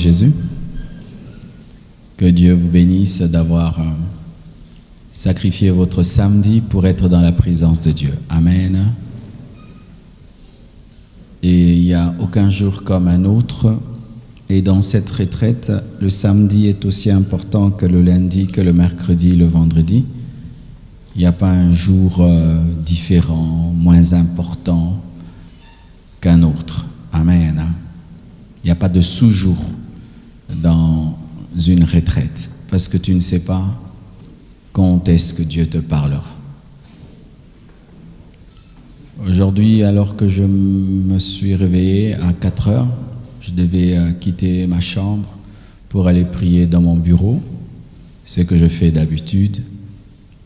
Jésus. Que Dieu vous bénisse d'avoir sacrifié votre samedi pour être dans la présence de Dieu. Amen. Et il n'y a aucun jour comme un autre. Et dans cette retraite, le samedi est aussi important que le lundi, que le mercredi, le vendredi. Il n'y a pas un jour différent, moins important qu'un autre. Amen. Il n'y a pas de sous-jour dans une retraite, parce que tu ne sais pas quand est-ce que Dieu te parlera. Aujourd'hui, alors que je me suis réveillé à 4 heures, je devais quitter ma chambre pour aller prier dans mon bureau, ce que je fais d'habitude.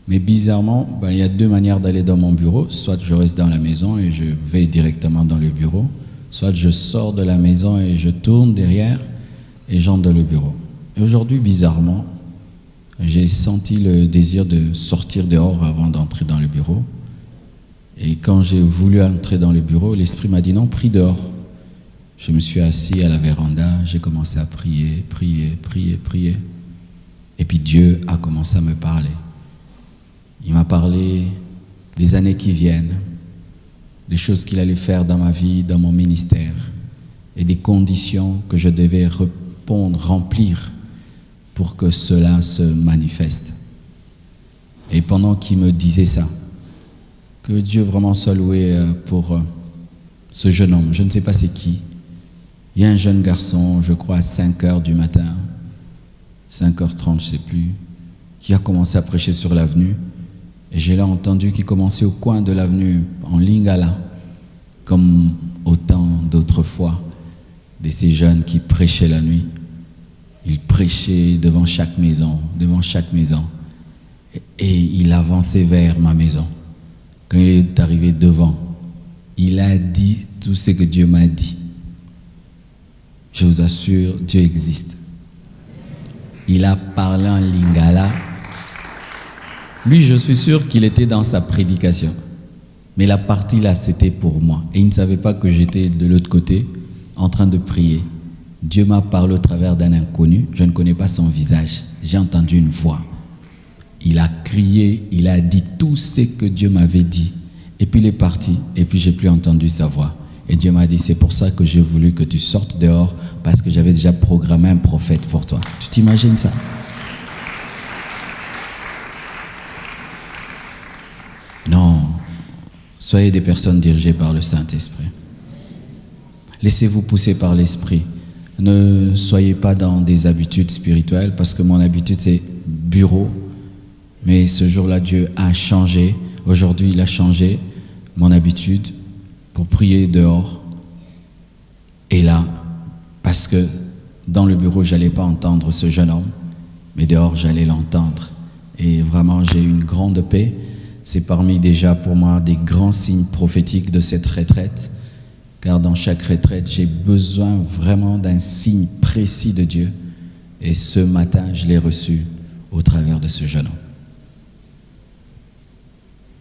Mais bizarrement, il y a 2 manières d'aller dans mon bureau. Soit je reste dans la maison et je vais directement dans le bureau, soit je sors de la maison et je tourne derrière et j'entre dans le bureau. Et aujourd'hui, bizarrement, j'ai senti le désir de sortir dehors avant d'entrer dans le bureau. Et quand j'ai voulu entrer dans le bureau, l'Esprit m'a dit non, prie dehors. Je me suis assis à la véranda, j'ai commencé à prier. Et puis Dieu a commencé à me parler. Il m'a parlé des années qui viennent, des choses qu'il allait faire dans ma vie, dans mon ministère, et des conditions que je devais remplir pour que cela se manifeste. Et pendant qu'il me disait ça, que Dieu vraiment soit loué pour ce jeune homme, je ne sais pas c'est qui. Il y a un jeune garçon, je crois à 5 heures du matin, 5h30, je ne sais plus, qui a commencé à prêcher sur l'avenue. Et je l'ai entendu qui commençait au coin de l'avenue, en Lingala, comme autant d'autres fois, de ces jeunes qui prêchaient la nuit. Il prêchait devant chaque maison. Et il avançait vers ma maison. Quand il est arrivé devant, il a dit tout ce que Dieu m'a dit. Je vous assure, Dieu existe. Il a parlé en Lingala. Lui, je suis sûr qu'il était dans sa prédication. Mais la partie là, c'était pour moi. Et il ne savait pas que j'étais de l'autre côté, en train de prier. Dieu m'a parlé au travers d'un inconnu. Je ne connais pas son visage. J'ai entendu une voix. Il a crié, il a dit tout ce que Dieu m'avait dit. Et puis il est parti. Et puis j'ai plus entendu sa voix. Et Dieu m'a dit, c'est pour ça que j'ai voulu que tu sortes dehors, parce que j'avais déjà programmé un prophète pour toi. Tu t'imagines ça? Non. Soyez des personnes dirigées par le Saint-Esprit. Laissez-vous pousser par l'Esprit. Ne soyez pas dans des habitudes spirituelles, parce que mon habitude c'est bureau. Mais ce jour-là, Dieu a changé. Aujourd'hui, il a changé mon habitude pour prier dehors. Et là, parce que dans le bureau, je n'allais pas entendre ce jeune homme, mais dehors, j'allais l'entendre. Et vraiment, j'ai eu une grande paix. C'est parmi déjà pour moi des grands signes prophétiques de cette retraite. Car dans chaque retraite, j'ai besoin vraiment d'un signe précis de Dieu. Et ce matin, je l'ai reçu au travers de ce jeune homme.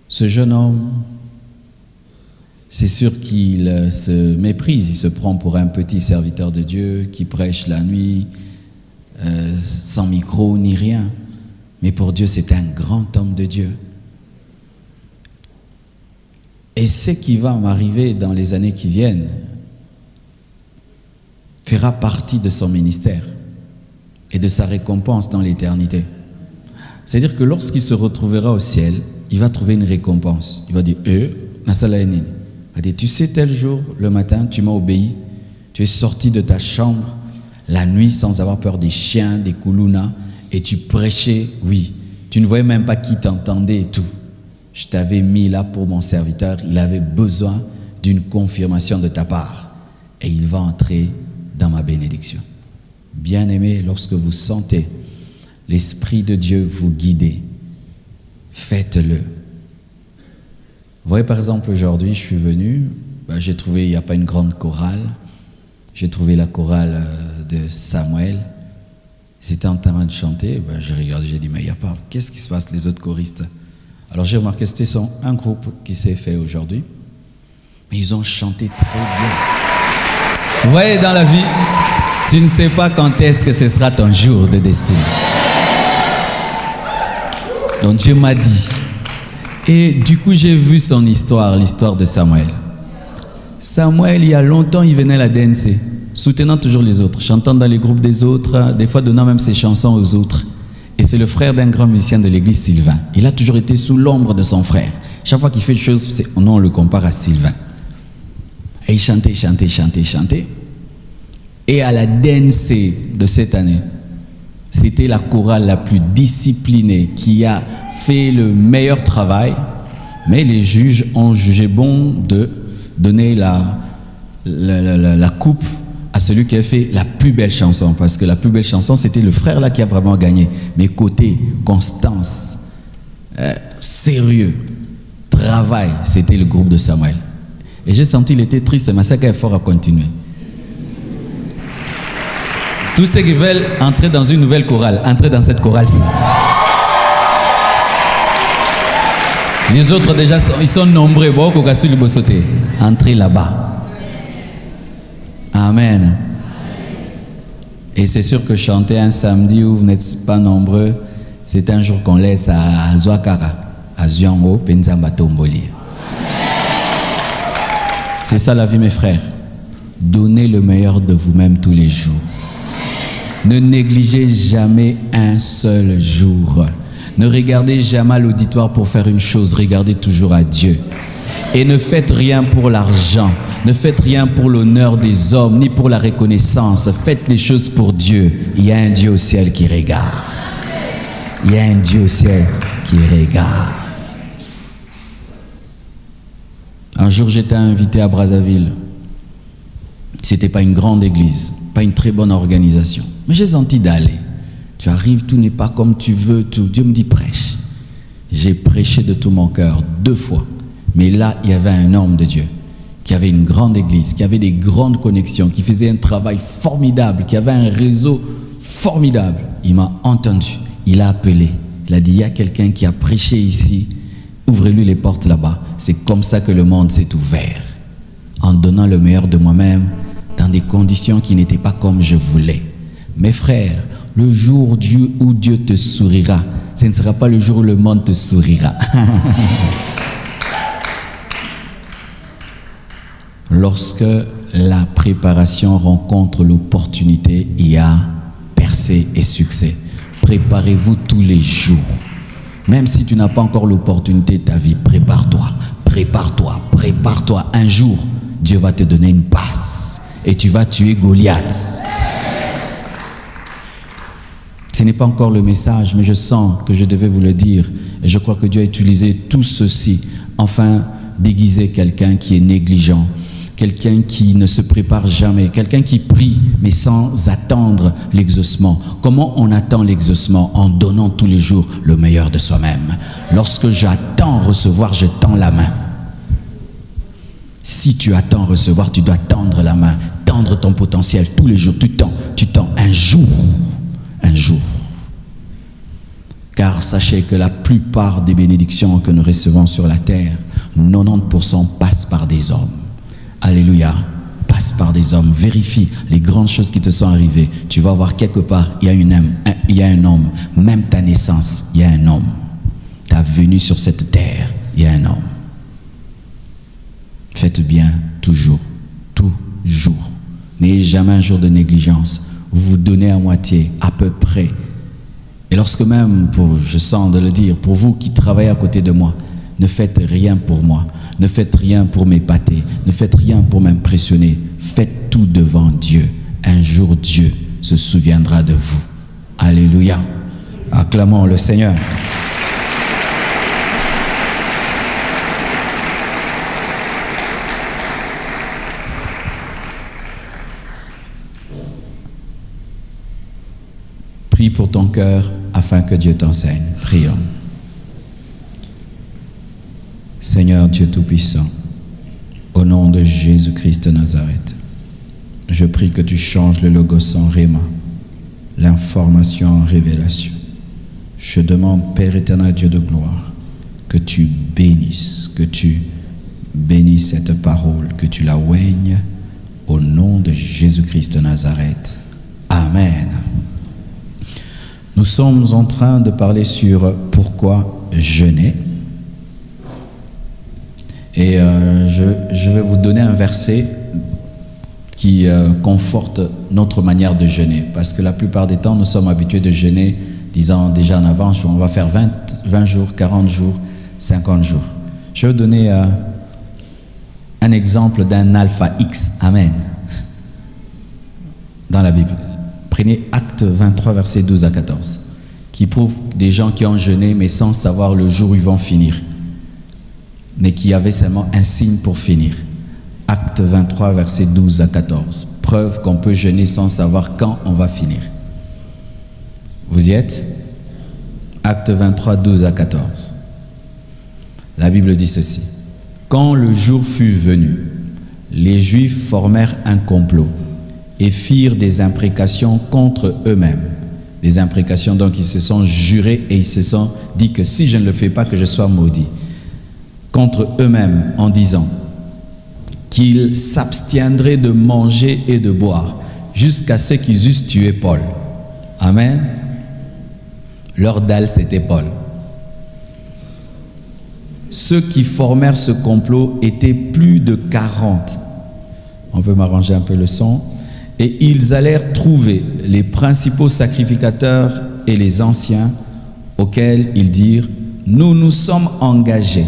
Ce jeune homme, c'est sûr qu'il se méprise, il se prend pour un petit serviteur de Dieu qui prêche la nuit, sans micro ni rien. Mais pour Dieu, c'est un grand homme de Dieu. Et ce qui va m'arriver dans les années qui viennent fera partie de son ministère et de sa récompense dans l'éternité. C'est-à-dire que lorsqu'il se retrouvera au ciel, il va trouver une récompense. Il va dire, Nasalayanini. Il va dire, tu sais, tel jour, le matin, tu m'as obéi, tu es sorti de ta chambre la nuit sans avoir peur des chiens, des koulounas, et tu prêchais, oui. Tu ne voyais même pas qui t'entendait et tout. Je t'avais mis là pour mon serviteur, il avait besoin d'une confirmation de ta part. Et il va entrer dans ma bénédiction. Bien-aimés, lorsque vous sentez l'Esprit de Dieu vous guider, faites-le. Vous voyez, par exemple, aujourd'hui, je suis venu, j'ai trouvé, il n'y a pas une grande chorale. J'ai trouvé la chorale de Samuel. Ils étaient en train de chanter. J'ai regardé, j'ai dit, mais il n'y a pas. Qu'est-ce qui se passe, les autres choristes? Alors j'ai remarqué, c'était un groupe qui s'est fait aujourd'hui. Mais ils ont chanté très bien. Vous voyez, dans la vie, Tu ne sais pas quand est-ce que ce sera ton jour de destinée. Donc Dieu m'a dit. Et du coup, j'ai vu son histoire, l'histoire de Samuel. Samuel, il y a longtemps, il venait à la DNC, soutenant toujours les autres, chantant dans les groupes des autres, des fois donnant même ses chansons aux autres. Et c'est le frère d'un grand musicien de l'église, Sylvain. Il a toujours été sous l'ombre de son frère. Chaque fois qu'il fait des choses, on le compare à Sylvain. Et il chantait. Et à la DNC de cette année, c'était la chorale la plus disciplinée qui a fait le meilleur travail, mais les juges ont jugé bon de donner la coupe à celui qui a fait la plus belle chanson, parce que la plus belle chanson, c'était le frère là qui a vraiment gagné. Mais côté constance, sérieux, travail, c'était le groupe de Samuel. Et j'ai senti qu'il était triste, mais ça est fort à continuer. Tous ceux qui veulent entrer dans une nouvelle chorale, entrez dans cette chorale-ci. Les autres déjà, ils sont nombreux. Entrez là-bas. Amen. Et c'est sûr que chanter un samedi où vous n'êtes pas nombreux, c'est un jour qu'on laisse à Zouakara, à Ziongo, Penzamba Tomboli. C'est ça la vie, mes frères. Donnez le meilleur de vous-même tous les jours. Ne négligez jamais un seul jour. Ne regardez jamais l'auditoire pour faire une chose, regardez toujours à Dieu. Et ne faites rien pour l'argent, ne faites rien pour l'honneur des hommes, ni pour la reconnaissance. Faites les choses pour Dieu. Il y a un Dieu au ciel qui regarde. Il y a un Dieu au ciel qui regarde. Un jour, j'étais invité à Brazzaville. C'était pas une grande église, pas une très bonne organisation. Mais j'ai senti d'aller. Tu arrives, tout n'est pas comme tu veux, tout. Dieu me dit prêche. J'ai prêché de tout mon cœur 2 fois. Mais là, il y avait un homme de Dieu qui avait une grande église, qui avait des grandes connexions, qui faisait un travail formidable, qui avait un réseau formidable. Il m'a entendu. Il a appelé. Il a dit, il y a quelqu'un qui a prêché ici. Ouvrez-lui les portes là-bas. C'est comme ça que le monde s'est ouvert. En donnant le meilleur de moi-même dans des conditions qui n'étaient pas comme je voulais. Mes frères, le jour où Dieu te sourira, ce ne sera pas le jour où le monde te sourira. Lorsque la préparation rencontre l'opportunité, il y a percée et succès. Préparez-vous tous les jours. Même si tu n'as pas encore l'opportunité de ta vie, prépare-toi, prépare-toi, prépare-toi. Un jour, Dieu va te donner une passe et tu vas tuer Goliath. Ce n'est pas encore le message, mais je sens que je devais vous le dire. Et je crois que Dieu a utilisé tout ceci, enfin déguiser quelqu'un qui est négligent, quelqu'un qui ne se prépare jamais, quelqu'un qui prie, mais sans attendre l'exaucement. Comment on attend l'exaucement? En donnant tous les jours le meilleur de soi-même. Lorsque j'attends recevoir, je tends la main. Si tu attends recevoir, tu dois tendre la main, tendre ton potentiel tous les jours. Tu tends un jour. Car sachez que la plupart des bénédictions que nous recevons sur la terre, 90% passent par des hommes. Alléluia, passe par des hommes. Vérifie les grandes choses qui te sont arrivées. Tu vas voir quelque part, il y a un homme. Même ta naissance, il y a un homme. Ta venue sur cette terre, il y a un homme. Faites bien toujours. N'ayez jamais un jour de négligence. Vous vous donnez à moitié, à peu près. Et lorsque même, je sens de le dire, pour vous qui travaillez à côté de moi, ne faites rien pour moi. Ne faites rien pour m'épater. Ne faites rien pour m'impressionner. Faites tout devant Dieu. Un jour, Dieu se souviendra de vous. Alléluia. Acclamons le Seigneur. Prie pour ton cœur afin que Dieu t'enseigne. Prions. Seigneur Dieu Tout-Puissant, au nom de Jésus-Christ de Nazareth, je prie que tu changes le logos en rhéma, l'information en révélation. Je demande, Père éternel, Dieu de gloire, que tu bénisses cette parole, que tu la oignes au nom de Jésus-Christ de Nazareth. Amen. Nous sommes en train de parler sur pourquoi jeûner. Et je vais vous donner un verset qui conforte notre manière de jeûner. Parce que la plupart des temps, nous sommes habitués de jeûner, disant déjà en avance, on va faire 20 jours, 40 jours, 50 jours. Je vais vous donner un exemple d'un alpha X. Amen. Dans la Bible. Prenez Acte 23, versets 12 à 14, qui prouve des gens qui ont jeûné, mais sans savoir le jour où ils vont finir, mais qui avaient seulement un signe pour finir. Acte 23, versets 12 à 14. Preuve qu'on peut jeûner sans savoir quand on va finir. Vous y êtes? Acte 23, 12 à 14. La Bible dit ceci. Quand le jour fut venu, les Juifs formèrent un complot et firent des imprécations contre eux-mêmes. Des imprécations, donc ils se sont jurés et ils se sont dit que si je ne le fais pas, que je sois maudit. Contre eux-mêmes en disant qu'ils s'abstiendraient de manger et de boire jusqu'à ce qu'ils eussent tué Paul. Amen. Leur dalle, c'était Paul. Ceux qui formèrent ce complot étaient plus de 40. On peut m'arranger un peu le son. Et ils allèrent trouver les principaux sacrificateurs et les anciens, auxquels ils dirent, « Nous nous sommes engagés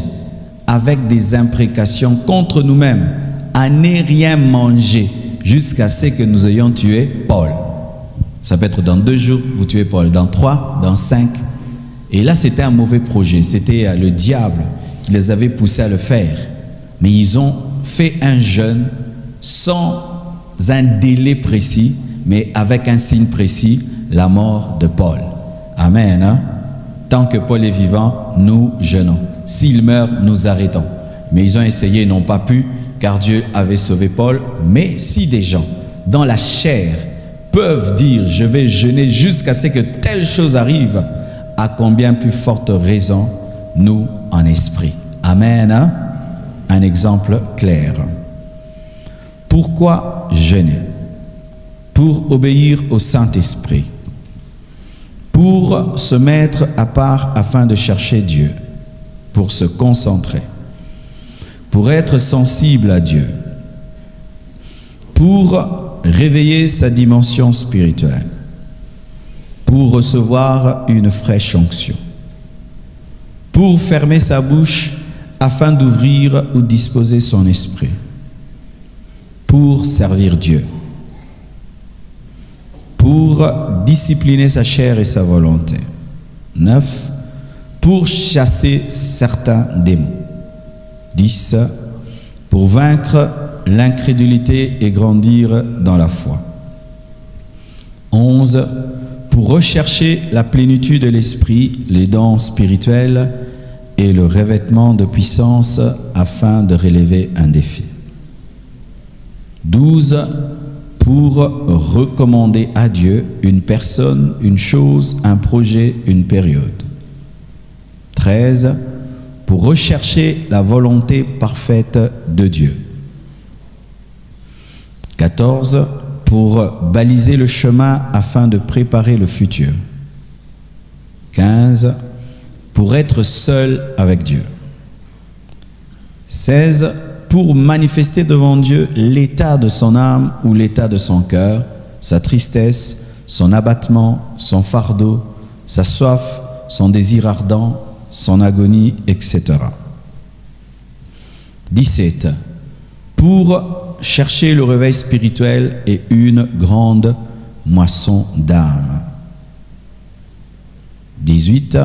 avec des imprécations contre nous-mêmes à ne rien manger jusqu'à ce que nous ayons tué Paul. » Ça peut être dans 2 jours, vous tuez Paul, dans 3, dans 5. Et là, c'était un mauvais projet. C'était le diable qui les avait poussés à le faire. Mais ils ont fait un jeûne sans un délai précis, mais avec un signe précis, la mort de Paul. Amen. Hein? Tant que Paul est vivant, nous jeûnons. S'il meurt, nous arrêtons. Mais ils ont essayé, ils n'ont pas pu, car Dieu avait sauvé Paul. Mais si des gens, dans la chair, peuvent dire, je vais jeûner jusqu'à ce que telle chose arrive, à combien plus forte raison, nous en esprit. Amen. Hein? Un exemple clair. Pourquoi jeûner? Pour obéir au Saint-Esprit, pour se mettre à part afin de chercher Dieu, pour se concentrer, pour être sensible à Dieu, pour réveiller sa dimension spirituelle, pour recevoir une fraîche onction, pour fermer sa bouche afin d'ouvrir ou disposer son esprit, pour servir Dieu, pour discipliner sa chair et sa volonté. 9. Pour chasser certains démons. 10. Pour vaincre l'incrédulité et grandir dans la foi. 11. Pour rechercher la plénitude de l'esprit, les dons spirituels et le revêtement de puissance afin de relever un défi. 12. Pour recommander à Dieu une personne, une chose, un projet, une période. 13. Pour rechercher la volonté parfaite de Dieu. 14. Pour baliser le chemin afin de préparer le futur. 15. Pour être seul avec Dieu. 16. Pour manifester devant Dieu l'état de son âme ou l'état de son cœur, sa tristesse, son abattement, son fardeau, sa soif, son désir ardent, son agonie, etc. 17. Pour chercher le réveil spirituel et une grande moisson d'âme. 18.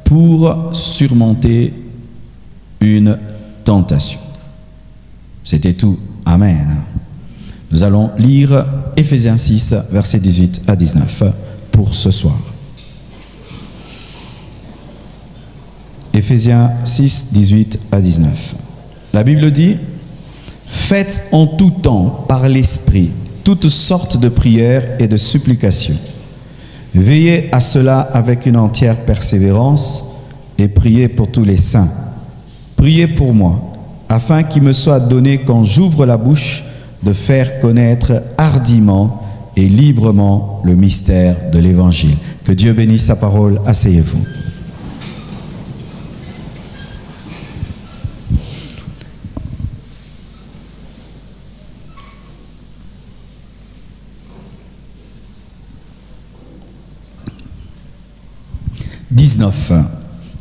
Pour surmonter une tentation. C'était tout. Amen. Nous allons lire Éphésiens 6, versets 18 à 19 pour ce soir. Éphésiens 6, 18 à 19. La Bible dit « Faites en tout temps par l'Esprit toutes sortes de prières et de supplications. Veillez à cela avec une entière persévérance et priez pour tous les saints. Priez pour moi, afin qu'il me soit donné, quand j'ouvre la bouche, de faire connaître hardiment et librement le mystère de l'Évangile. Que Dieu bénisse sa parole. Asseyez-vous.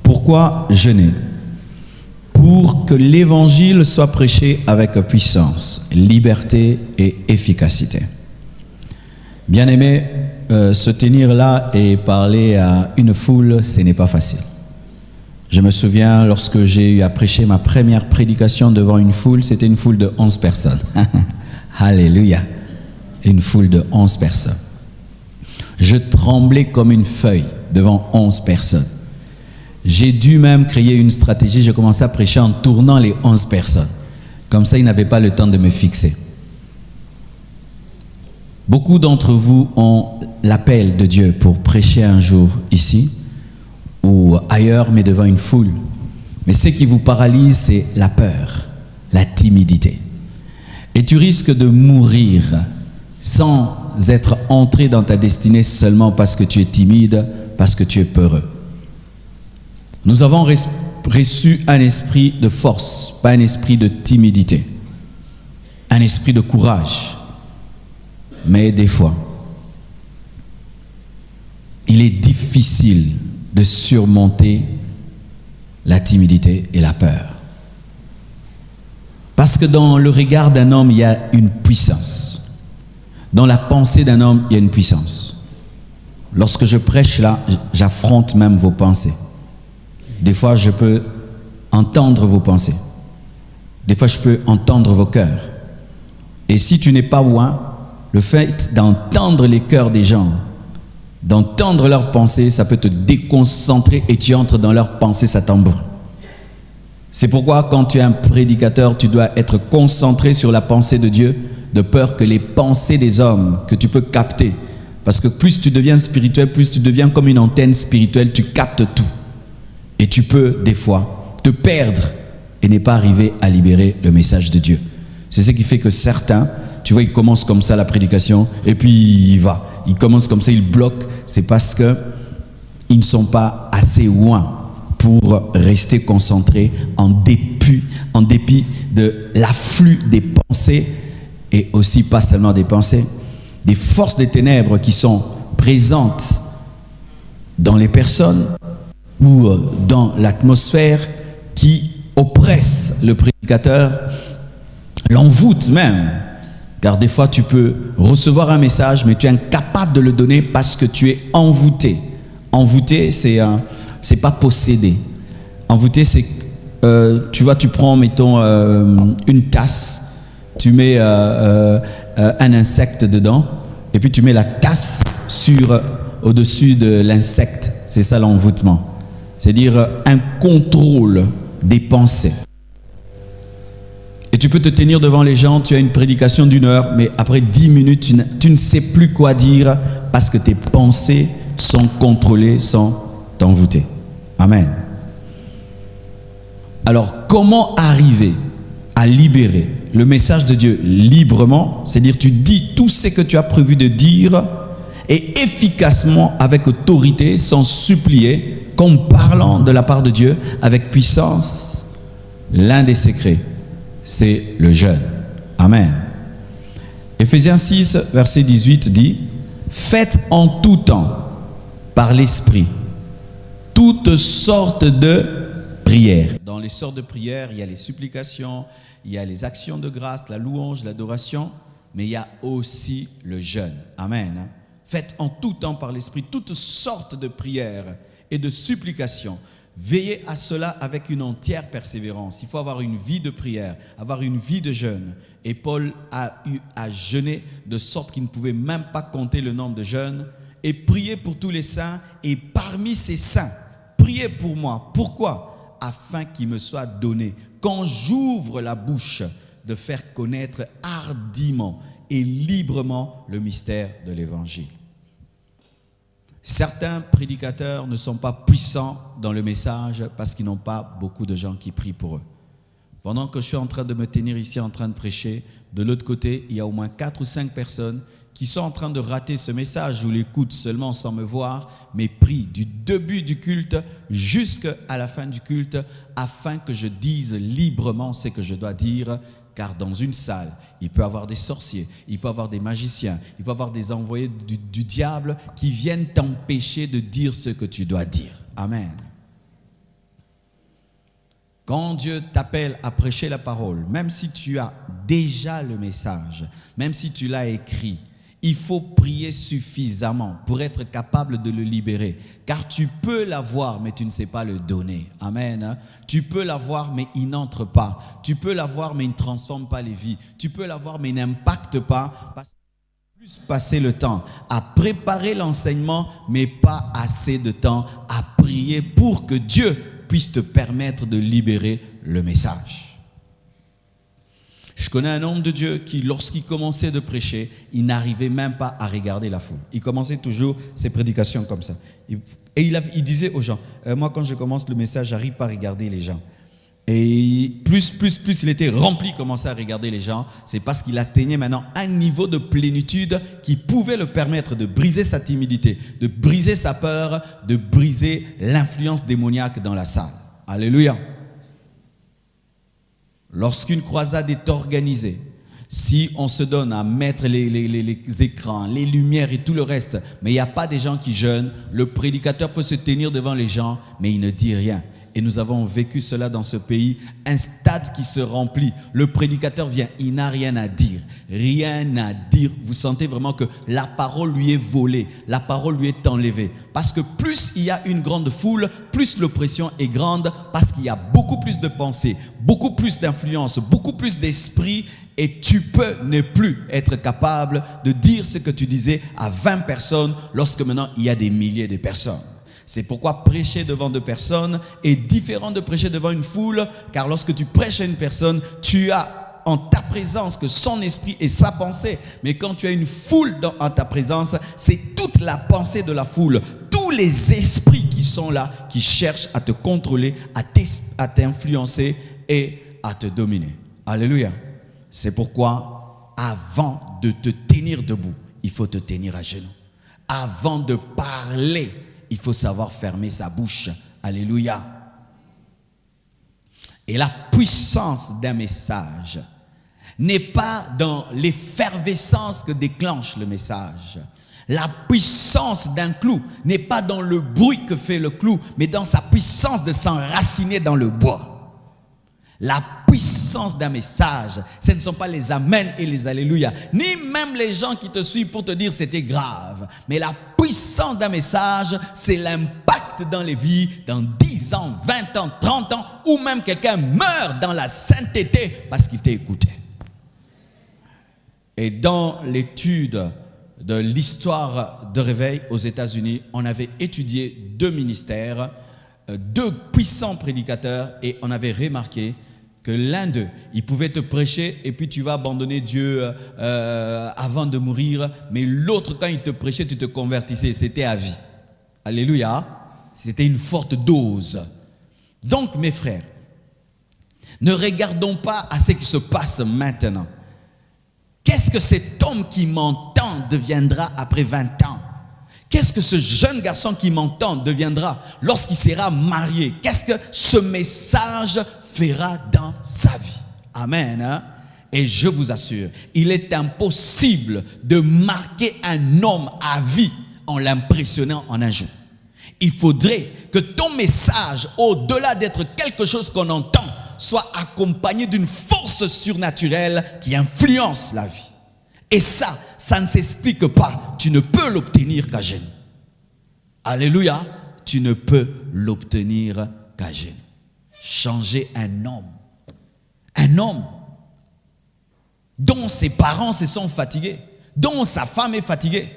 Pourquoi jeûner? Pour que l'évangile soit prêché avec puissance, liberté et efficacité. Bien-aimé, se tenir là et parler à une foule, ce n'est pas facile. Je me souviens, lorsque j'ai eu à prêcher ma première prédication devant une foule, c'était une foule de 11 personnes. Alléluia! Une foule de 11 personnes. Je tremblais comme une feuille devant 11 personnes. J'ai dû même créer une stratégie. J'ai commencé à prêcher en tournant les 11 personnes. Comme ça, ils n'avaient pas le temps de me fixer. Beaucoup d'entre vous ont l'appel de Dieu pour prêcher un jour ici ou ailleurs, mais devant une foule. Mais ce qui vous paralyse, c'est la peur, la timidité. Et tu risques de mourir sans être entré dans ta destinée seulement parce que tu es timide, parce que tu es peureux. Nous avons reçu un esprit de force, pas un esprit de timidité, un esprit de courage. Mais des fois, il est difficile de surmonter la timidité et la peur. Parce que dans le regard d'un homme, il y a une puissance. Dans la pensée d'un homme, il y a une puissance. Lorsque je prêche là, j'affronte même vos pensées. Des fois, je peux entendre vos pensées. Des fois, je peux entendre vos cœurs. Et si tu n'es pas loin, le fait d'entendre les cœurs des gens, d'entendre leurs pensées, ça peut te déconcentrer et tu entres dans leurs pensées, ça t'embrune. C'est pourquoi quand tu es un prédicateur, tu dois être concentré sur la pensée de Dieu, de peur que les pensées des hommes que tu peux capter, parce que plus tu deviens spirituel, plus tu deviens comme une antenne spirituelle, tu captes tout. Et tu peux, des fois, te perdre et ne pas arriver à libérer le message de Dieu. C'est ce qui fait que certains, tu vois, ils commencent comme ça la prédication et puis il va. Ils commencent comme ça, ils bloquent. C'est parce qu'ils ne sont pas assez loin pour rester concentrés en dépit de l'afflux des pensées et aussi pas seulement des pensées, des forces des ténèbres qui sont présentes dans les personnes ou dans l'atmosphère qui oppresse le prédicateur, l'envoûte même. Car des fois, tu peux recevoir un message, mais tu es incapable de le donner parce que tu es envoûté. Envoûté, c'est pas possédé. Envoûté, c'est, tu vois, tu prends, mettons, une tasse, tu mets un insecte dedans, et puis tu mets la tasse au-dessus de l'insecte. C'est ça l'envoûtement. C'est-à-dire un contrôle des pensées. Et tu peux te tenir devant les gens, tu as une prédication d'1 heure, mais après 10 minutes, tu ne sais plus quoi dire parce que tes pensées sont contrôlées, sont envoûtées. Amen. Alors, comment arriver à libérer le message de Dieu librement? C'est-à-dire, tu dis tout ce que tu as prévu de dire et efficacement, avec autorité, sans supplier, comme parlant de la part de Dieu, avec puissance. L'un des secrets, c'est le jeûne. Amen. Éphésiens 6, verset 18 dit: faites en tout temps, par l'Esprit, toutes sortes de prières. Dans les sortes de prières, il y a les supplications, il y a les actions de grâce, la louange, l'adoration, mais il y a aussi le jeûne. Amen. Faites en tout temps par l'Esprit toutes sortes de prières et de supplications. Veillez à cela avec une entière persévérance. Il faut avoir une vie de prière, avoir une vie de jeûne. Et Paul a eu à jeûner de sorte qu'il ne pouvait même pas compter le nombre de jeûnes. Et prier pour tous les saints. Et parmi ces saints, priez pour moi. Pourquoi? Afin qu'il me soit donné, quand j'ouvre la bouche, de faire connaître hardiment et librement le mystère de l'Évangile. Certains prédicateurs ne sont pas puissants dans le message parce qu'ils n'ont pas beaucoup de gens qui prient pour eux. Pendant que je suis en train de me tenir ici, en train de prêcher, de l'autre côté, il y a au moins 4 ou 5 personnes qui sont en train de rater ce message ou l'écoutent seulement sans me voir, mais prient du début du culte jusqu'à la fin du culte, afin que je dise librement ce que je dois dire. Car dans une salle, il peut y avoir des sorciers, il peut y avoir des magiciens, il peut y avoir des envoyés du diable qui viennent t'empêcher de dire ce que tu dois dire. Amen. Quand Dieu t'appelle à prêcher la parole, même si tu as déjà le message, même si tu l'as écrit, il faut prier suffisamment pour être capable de le libérer. Car tu peux l'avoir, mais tu ne sais pas le donner. Amen. Tu peux l'avoir, mais il n'entre pas. Tu peux l'avoir, mais il ne transforme pas les vies. Tu peux l'avoir, mais il n'impacte pas. Parce que plus passer le temps à préparer l'enseignement, mais pas assez de temps à prier pour que Dieu puisse te permettre de libérer le message. Je connais un homme de Dieu qui, lorsqu'il commençait de prêcher, il n'arrivait même pas à regarder la foule. Il commençait toujours ses prédications comme ça. Et il disait aux gens, moi quand je commence le message, j'arrive pas à regarder les gens. Et plus il était rempli, commençait à regarder les gens, c'est parce qu'il atteignait maintenant un niveau de plénitude qui pouvait le permettre de briser sa timidité, de briser sa peur, de briser l'influence démoniaque dans la salle. Alléluia. Lorsqu'une croisade est organisée, si on se donne à mettre les écrans, les lumières et tout le reste, mais il n'y a pas des gens qui jeûnent, le prédicateur peut se tenir devant les gens, mais il ne dit rien. Et nous avons vécu cela dans ce pays, un stade qui se remplit. Le prédicateur vient, il n'a rien à dire. Rien à dire. Vous sentez vraiment que la parole lui est volée, la parole lui est enlevée. Parce que plus il y a une grande foule, plus l'oppression est grande, parce qu'il y a beaucoup plus de pensées, beaucoup plus d'influence, beaucoup plus d'esprit, et tu peux ne plus être capable de dire ce que tu disais à 20 personnes, lorsque maintenant il y a des milliers de personnes. C'est pourquoi prêcher devant 2 personnes est différent de prêcher devant une foule, car lorsque tu prêches à une personne, tu as en ta présence que son esprit et sa pensée. Mais quand tu as une foule en ta présence, c'est toute la pensée de la foule, tous les esprits qui sont là, qui cherchent à te contrôler, à t'influencer et à te dominer. Alléluia. C'est pourquoi, avant de te tenir debout, il faut te tenir à genoux. Avant de parler, il faut savoir fermer sa bouche. Alléluia. Et la puissance d'un message n'est pas dans l'effervescence que déclenche le message. La puissance d'un clou n'est pas dans le bruit que fait le clou, mais dans sa puissance de s'enraciner dans le bois. La puissance d'un message, ce ne sont pas les amens et les alléluia, ni même les gens qui te suivent pour te dire c'était grave. Mais la puissance d'un message, c'est l'impact dans les vies, dans 10 ans, 20 ans, 30 ans, ou même quelqu'un meurt dans la sainteté parce qu'il t'a écouté. Et dans l'étude de l'histoire de réveil aux États-Unis, on avait étudié 2 ministères, 2 puissants prédicateurs, et on avait remarqué que l'un d'eux, il pouvait te prêcher et puis tu vas abandonner Dieu avant de mourir, mais l'autre, quand il te prêchait, tu te convertissais, c'était à vie. Alléluia. C'était une forte dose. Donc mes frères, ne regardons pas à ce qui se passe maintenant. Qu'est-ce que cet homme qui m'entend deviendra après 20 ans? Qu'est-ce que ce jeune garçon qui m'entend deviendra lorsqu'il sera marié? Qu'est-ce que ce message fera dans sa vie? Amen. Hein? Et je vous assure, il est impossible de marquer un homme à vie en l'impressionnant en un jour. Il faudrait que ton message, au-delà d'être quelque chose qu'on entend, soit accompagné d'une force surnaturelle qui influence la vie. Et ça ne s'explique pas. Tu ne peux l'obtenir qu'à genoux. Alléluia. Tu ne peux l'obtenir qu'à genoux. Changer un homme dont ses parents se sont fatigués, dont sa femme est fatiguée,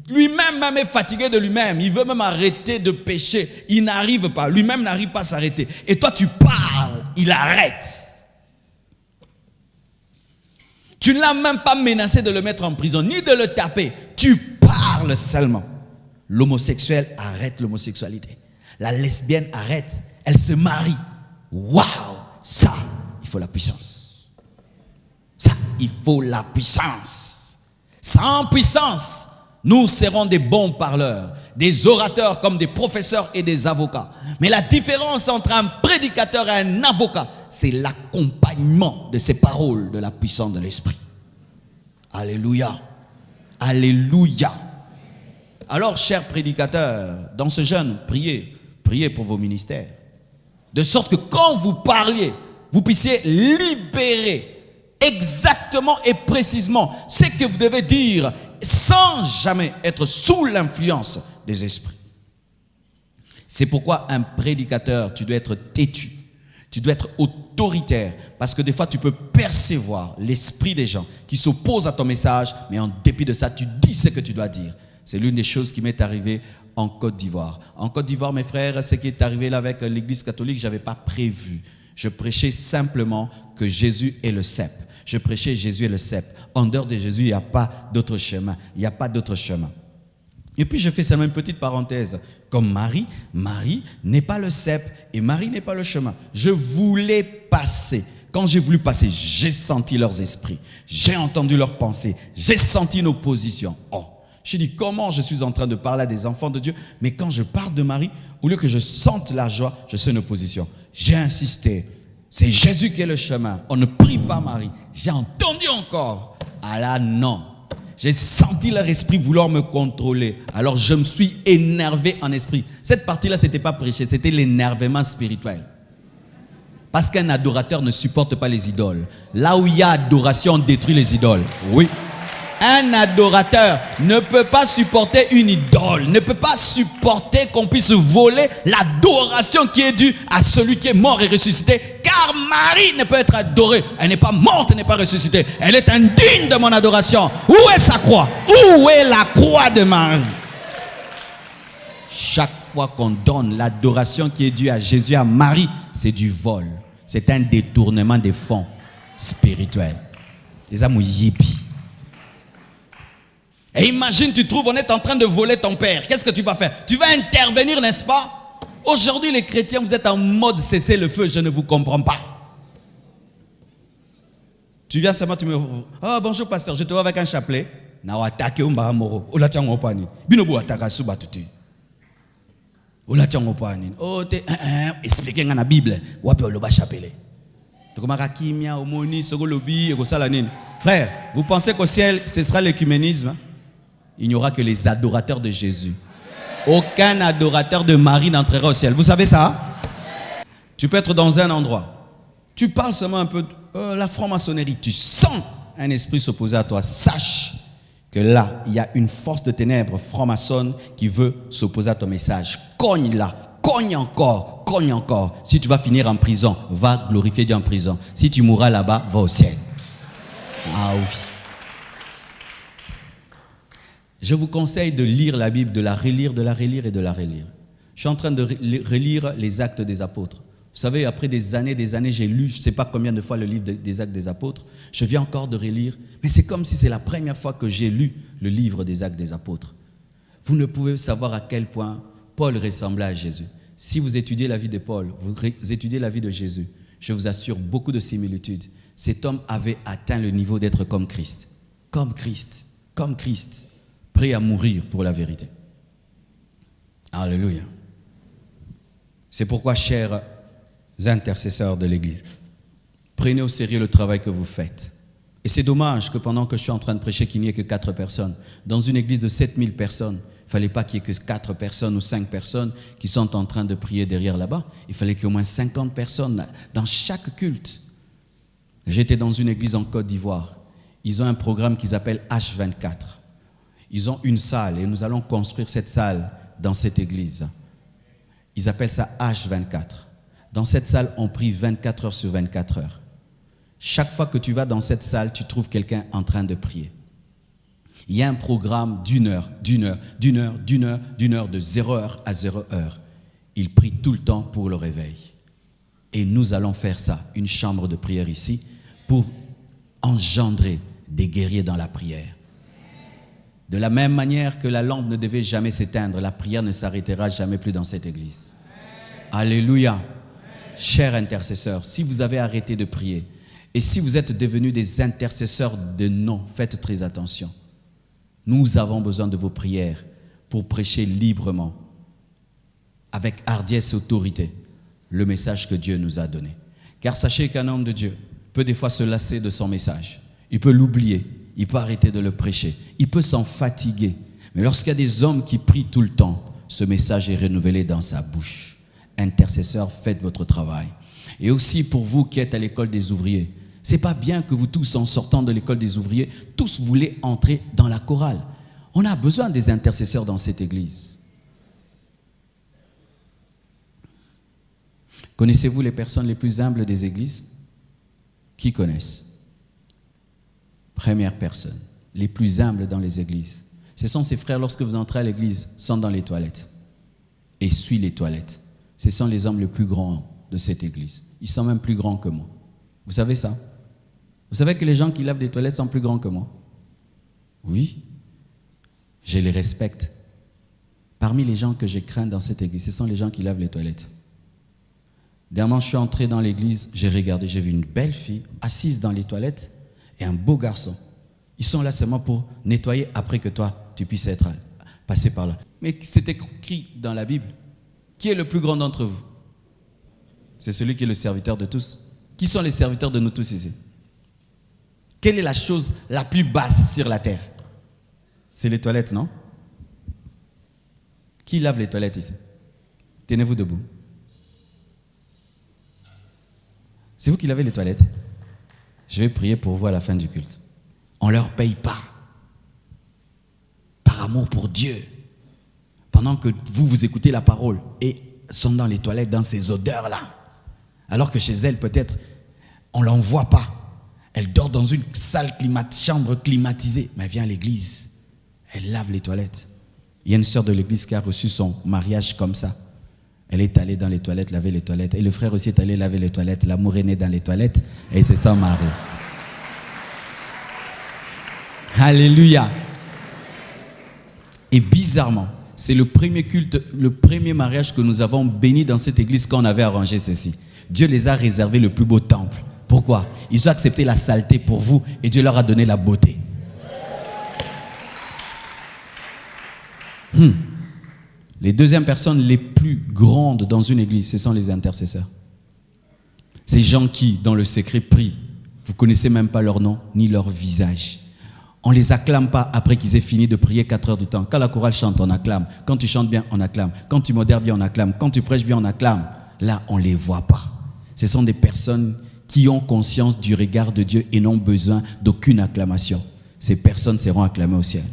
lui-même est fatigué de lui-même, il veut même arrêter de pécher, il n'arrive pas, lui-même n'arrive pas à s'arrêter. Et toi tu parles, il arrête. Tu ne l'as même pas menacé de le mettre en prison, ni de le taper. Tu parles seulement. L'homosexuel arrête l'homosexualité. La lesbienne arrête. Elle se marie. Waouh! Ça, il il faut la puissance. Ça, il faut la puissance. Sans puissance, nous serons des bons parleurs, des orateurs comme des professeurs et des avocats. Mais la différence entre un prédicateur et un avocat, c'est l'accompagnement de ces paroles de la puissance de l'esprit. Alléluia. Alléluia. Alors, chers prédicateurs, dans ce jeûne, priez pour vos ministères. De sorte que quand vous parliez, vous puissiez libérer exactement et précisément ce que vous devez dire sans jamais être sous l'influence des esprits. C'est pourquoi un prédicateur, tu dois être têtu, tu dois être autoritaire, parce que des fois tu peux percevoir l'esprit des gens qui s'opposent à ton message, mais en dépit de ça, tu dis ce que tu dois dire. C'est l'une des choses qui m'est arrivée en Côte d'Ivoire. En Côte d'Ivoire, mes frères, ce qui est arrivé là avec l'église catholique, je n'avais pas prévu. Je prêchais simplement que Jésus est le cep. Je prêchais Jésus est le cep. En dehors de Jésus, il n'y a pas d'autre chemin. Il n'y a pas d'autre chemin. Et puis je fais seulement une petite parenthèse. Comme Marie n'est pas le cep et Marie n'est pas le chemin. Je voulais passer. Quand j'ai voulu passer, j'ai senti leurs esprits. J'ai entendu leurs pensées. J'ai senti une opposition. Oh, je dis comment je suis en train de parler à des enfants de Dieu, mais quand je parle de Marie, au lieu que je sente la joie, je suis une opposition. J'ai insisté. C'est Jésus qui est le chemin. On ne prie pas Marie. J'ai entendu encore. Ah là, non. J'ai senti leur esprit vouloir me contrôler. Alors je me suis énervé en esprit. Cette partie-là, ce n'était pas prêché, c'était l'énervement spirituel. Parce qu'un adorateur ne supporte pas les idoles. Là où il y a adoration, on détruit les idoles. Oui. Un adorateur ne peut pas supporter une idole, ne peut pas supporter qu'on puisse voler l'adoration qui est due à celui qui est mort et ressuscité. Car Marie ne peut être adorée. Elle n'est pas morte, elle n'est pas ressuscitée. Elle est indigne de mon adoration. Où est sa croix? Où est la croix de Marie? Chaque fois qu'on donne l'adoration qui est due à Jésus, à Marie, c'est du vol. C'est un détournement des fonds spirituels. Les amis yippie. Et imagine, tu trouves, on est en train de voler ton père. Qu'est-ce que tu vas faire? Tu vas intervenir, n'est-ce pas? Aujourd'hui, les chrétiens, vous êtes en mode cessez le feu, je ne vous comprends pas. Tu viens seulement, tu me... Oh, bonjour pasteur, je te vois avec un chapelet. Na attaqué un baramoro. Ola tiang opani. Binobu ataka suba tuti. Ola tiang opani. Oh, te expliquer dans la Bible. Wapi oloba chapelet. Tokomaka kimia, omoni, sogolobi, ekosala-nini. Frère, vous pensez qu'au ciel, ce sera l'écuménisme? Il n'y aura que les adorateurs de Jésus. Aucun adorateur de Marie n'entrera au ciel. Vous savez ça? Tu peux être dans un endroit. Tu parles seulement un peu de la franc-maçonnerie. Tu sens un esprit s'opposer à toi. Sache que là, il y a une force de ténèbres franc-maçonne qui veut s'opposer à ton message. Cogne là. Cogne encore. Cogne encore. Si tu vas finir en prison, va glorifier Dieu en prison. Si tu mourras là-bas, va au ciel. Ah oui. Je vous conseille de lire la Bible, de la relire, de la relire et de la relire. Je suis en train de relire les Actes des Apôtres. Vous savez, après des années, j'ai lu, je ne sais pas combien de fois le livre des Actes des Apôtres. Je viens encore de relire, mais c'est comme si c'est la première fois que j'ai lu le livre des Actes des Apôtres. Vous ne pouvez savoir à quel point Paul ressemblait à Jésus. Si vous étudiez la vie de Paul, vous étudiez la vie de Jésus, je vous assure beaucoup de similitudes. Cet homme avait atteint le niveau d'être comme Christ. Comme Christ. Comme Christ. Prêt à mourir pour la vérité. Alléluia. C'est pourquoi, chers intercesseurs de l'Église, prenez au sérieux le travail que vous faites. Et c'est dommage que pendant que je suis en train de prêcher, qu'il n'y ait que 4 personnes. Dans une église de 7000 personnes, il ne fallait pas qu'il y ait que 4 personnes ou 5 personnes qui sont en train de prier derrière là-bas. Il fallait qu'il y ait au moins 50 personnes dans chaque culte. J'étais dans une église en Côte d'Ivoire. Ils ont un programme qu'ils appellent H24. Ils ont une salle et nous allons construire cette salle dans cette église. Ils appellent ça H24. Dans cette salle, on prie 24 heures sur 24 heures. Chaque fois que tu vas dans cette salle, tu trouves quelqu'un en train de prier. Il y a un programme d'une heure, de 0 heure à 0 heure. Ils prient tout le temps pour le réveil. Et nous allons faire ça, une chambre de prière ici, pour engendrer des guerriers dans la prière. De la même manière que la lampe ne devait jamais s'éteindre, la prière ne s'arrêtera jamais plus dans cette église. Alléluia. chers intercesseurs, si vous avez arrêté de prier et si vous êtes devenus des intercesseurs de nom, faites très attention. Nous avons besoin de vos prières pour prêcher librement, avec hardiesse et autorité, le message que Dieu nous a donné. Car sachez qu'un homme de Dieu peut des fois se lasser de son message. Il peut l'oublier, il peut arrêter de le prêcher, il peut s'en fatiguer. Mais lorsqu'il y a des hommes qui prient tout le temps, ce message est renouvelé dans sa bouche. Intercesseurs, faites votre travail. Et aussi pour vous qui êtes à l'école des ouvriers, c'est pas bien que vous tous, en sortant de l'école des ouvriers, tous voulez entrer dans la chorale. On a besoin des intercesseurs dans cette église. Connaissez-vous les personnes les plus humbles des églises? Qui connaissent? Première personne, les plus humbles dans les églises. Ce sont ces frères, lorsque vous entrez à l'église, sont dans les toilettes. Et suivent les toilettes. Ce sont les hommes les plus grands de cette église. Ils sont même plus grands que moi. Vous savez ça? Vous savez que les gens qui lavent des toilettes sont plus grands que moi? Oui. Je les respecte. Parmi les gens que je crains dans cette église, ce sont les gens qui lavent les toilettes. Dernièrement, je suis entré dans l'église, j'ai regardé, j'ai vu une belle fille assise dans les toilettes et un beau garçon. Ils sont là seulement pour nettoyer après que toi, tu puisses passer par là. Mais c'est écrit dans la Bible. Qui est le plus grand d'entre vous? C'est celui qui est le serviteur de tous. Qui sont les serviteurs de nous tous ici? Quelle est la chose la plus basse sur la terre? C'est les toilettes, non? Qui lave les toilettes ici? Tenez-vous debout. C'est vous qui lavez les toilettes? Je vais prier pour vous à la fin du culte. On ne leur paye pas. Par amour pour Dieu. Pendant que vous écoutez la parole et sont dans les toilettes, dans ces odeurs-là. Alors que chez elles, peut-être, on ne l'en voit pas. Elle dort dans une chambre climatisée. Mais elle vient à l'église. Elle lave les toilettes. Il y a une sœur de l'église qui a reçu son mariage comme ça. Elle est allée dans les toilettes, laver les toilettes. Et le frère aussi est allé laver les toilettes. L'amour est né dans les toilettes. Et c'est son mari. Alléluia. Et bizarrement, c'est le premier culte, le premier mariage que nous avons béni dans cette église quand on avait arrangé ceci. Dieu les a réservé le plus beau temple. Pourquoi? Ils ont accepté la saleté pour vous et Dieu leur a donné la beauté. Les deuxièmes personnes les plus grandes dans une église, ce sont les intercesseurs. Ces gens qui, dans le secret, prient. Vous ne connaissez même pas leur nom ni leur visage. On ne les acclame pas après qu'ils aient fini de prier 4 heures du temps. Quand la chorale chante, on acclame. Quand tu chantes bien, on acclame. Quand tu modères bien, on acclame. Quand tu prêches bien, on acclame. Là, on ne les voit pas. Ce sont des personnes qui ont conscience du regard de Dieu et n'ont besoin d'aucune acclamation. Ces personnes seront acclamées au ciel.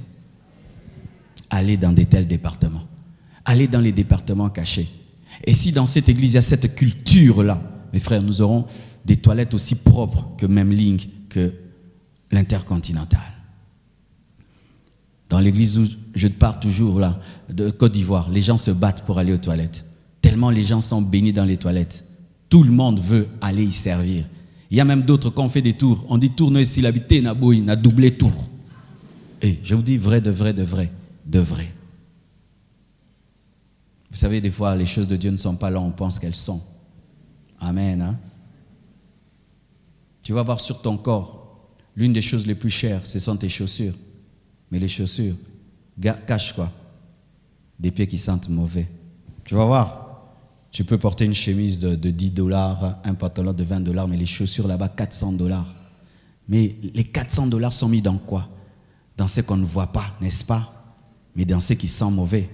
Allez dans de tels départements. Allez dans les départements cachés. Et si dans cette église, il y a cette culture-là, mes frères, nous aurons des toilettes aussi propres que Memling, que l'Intercontinental. Dans l'église où je pars toujours, là, de Côte d'Ivoire, les gens se battent pour aller aux toilettes. Tellement les gens sont bénis dans les toilettes. Tout le monde veut aller y servir. Il y a même d'autres, quand on fait des tours, on dit tourne ici, l'habité, n'a doublé tour. Et je vous dis vrai, de vrai, de vrai, de vrai. Vous savez, des fois, les choses de Dieu ne sont pas là, on pense qu'elles sont. Amen. Hein? Tu vas voir sur ton corps, l'une des choses les plus chères, ce sont tes chaussures. Mais les chaussures cachent quoi? Des pieds qui sentent mauvais. Tu vas voir. Tu peux porter une chemise de $10, un pantalon de $20, mais les chaussures là-bas, $400. Mais les $400 sont mis dans quoi? Dans ce qu'on ne voit pas, n'est-ce pas? Mais dans ce qui sent mauvais.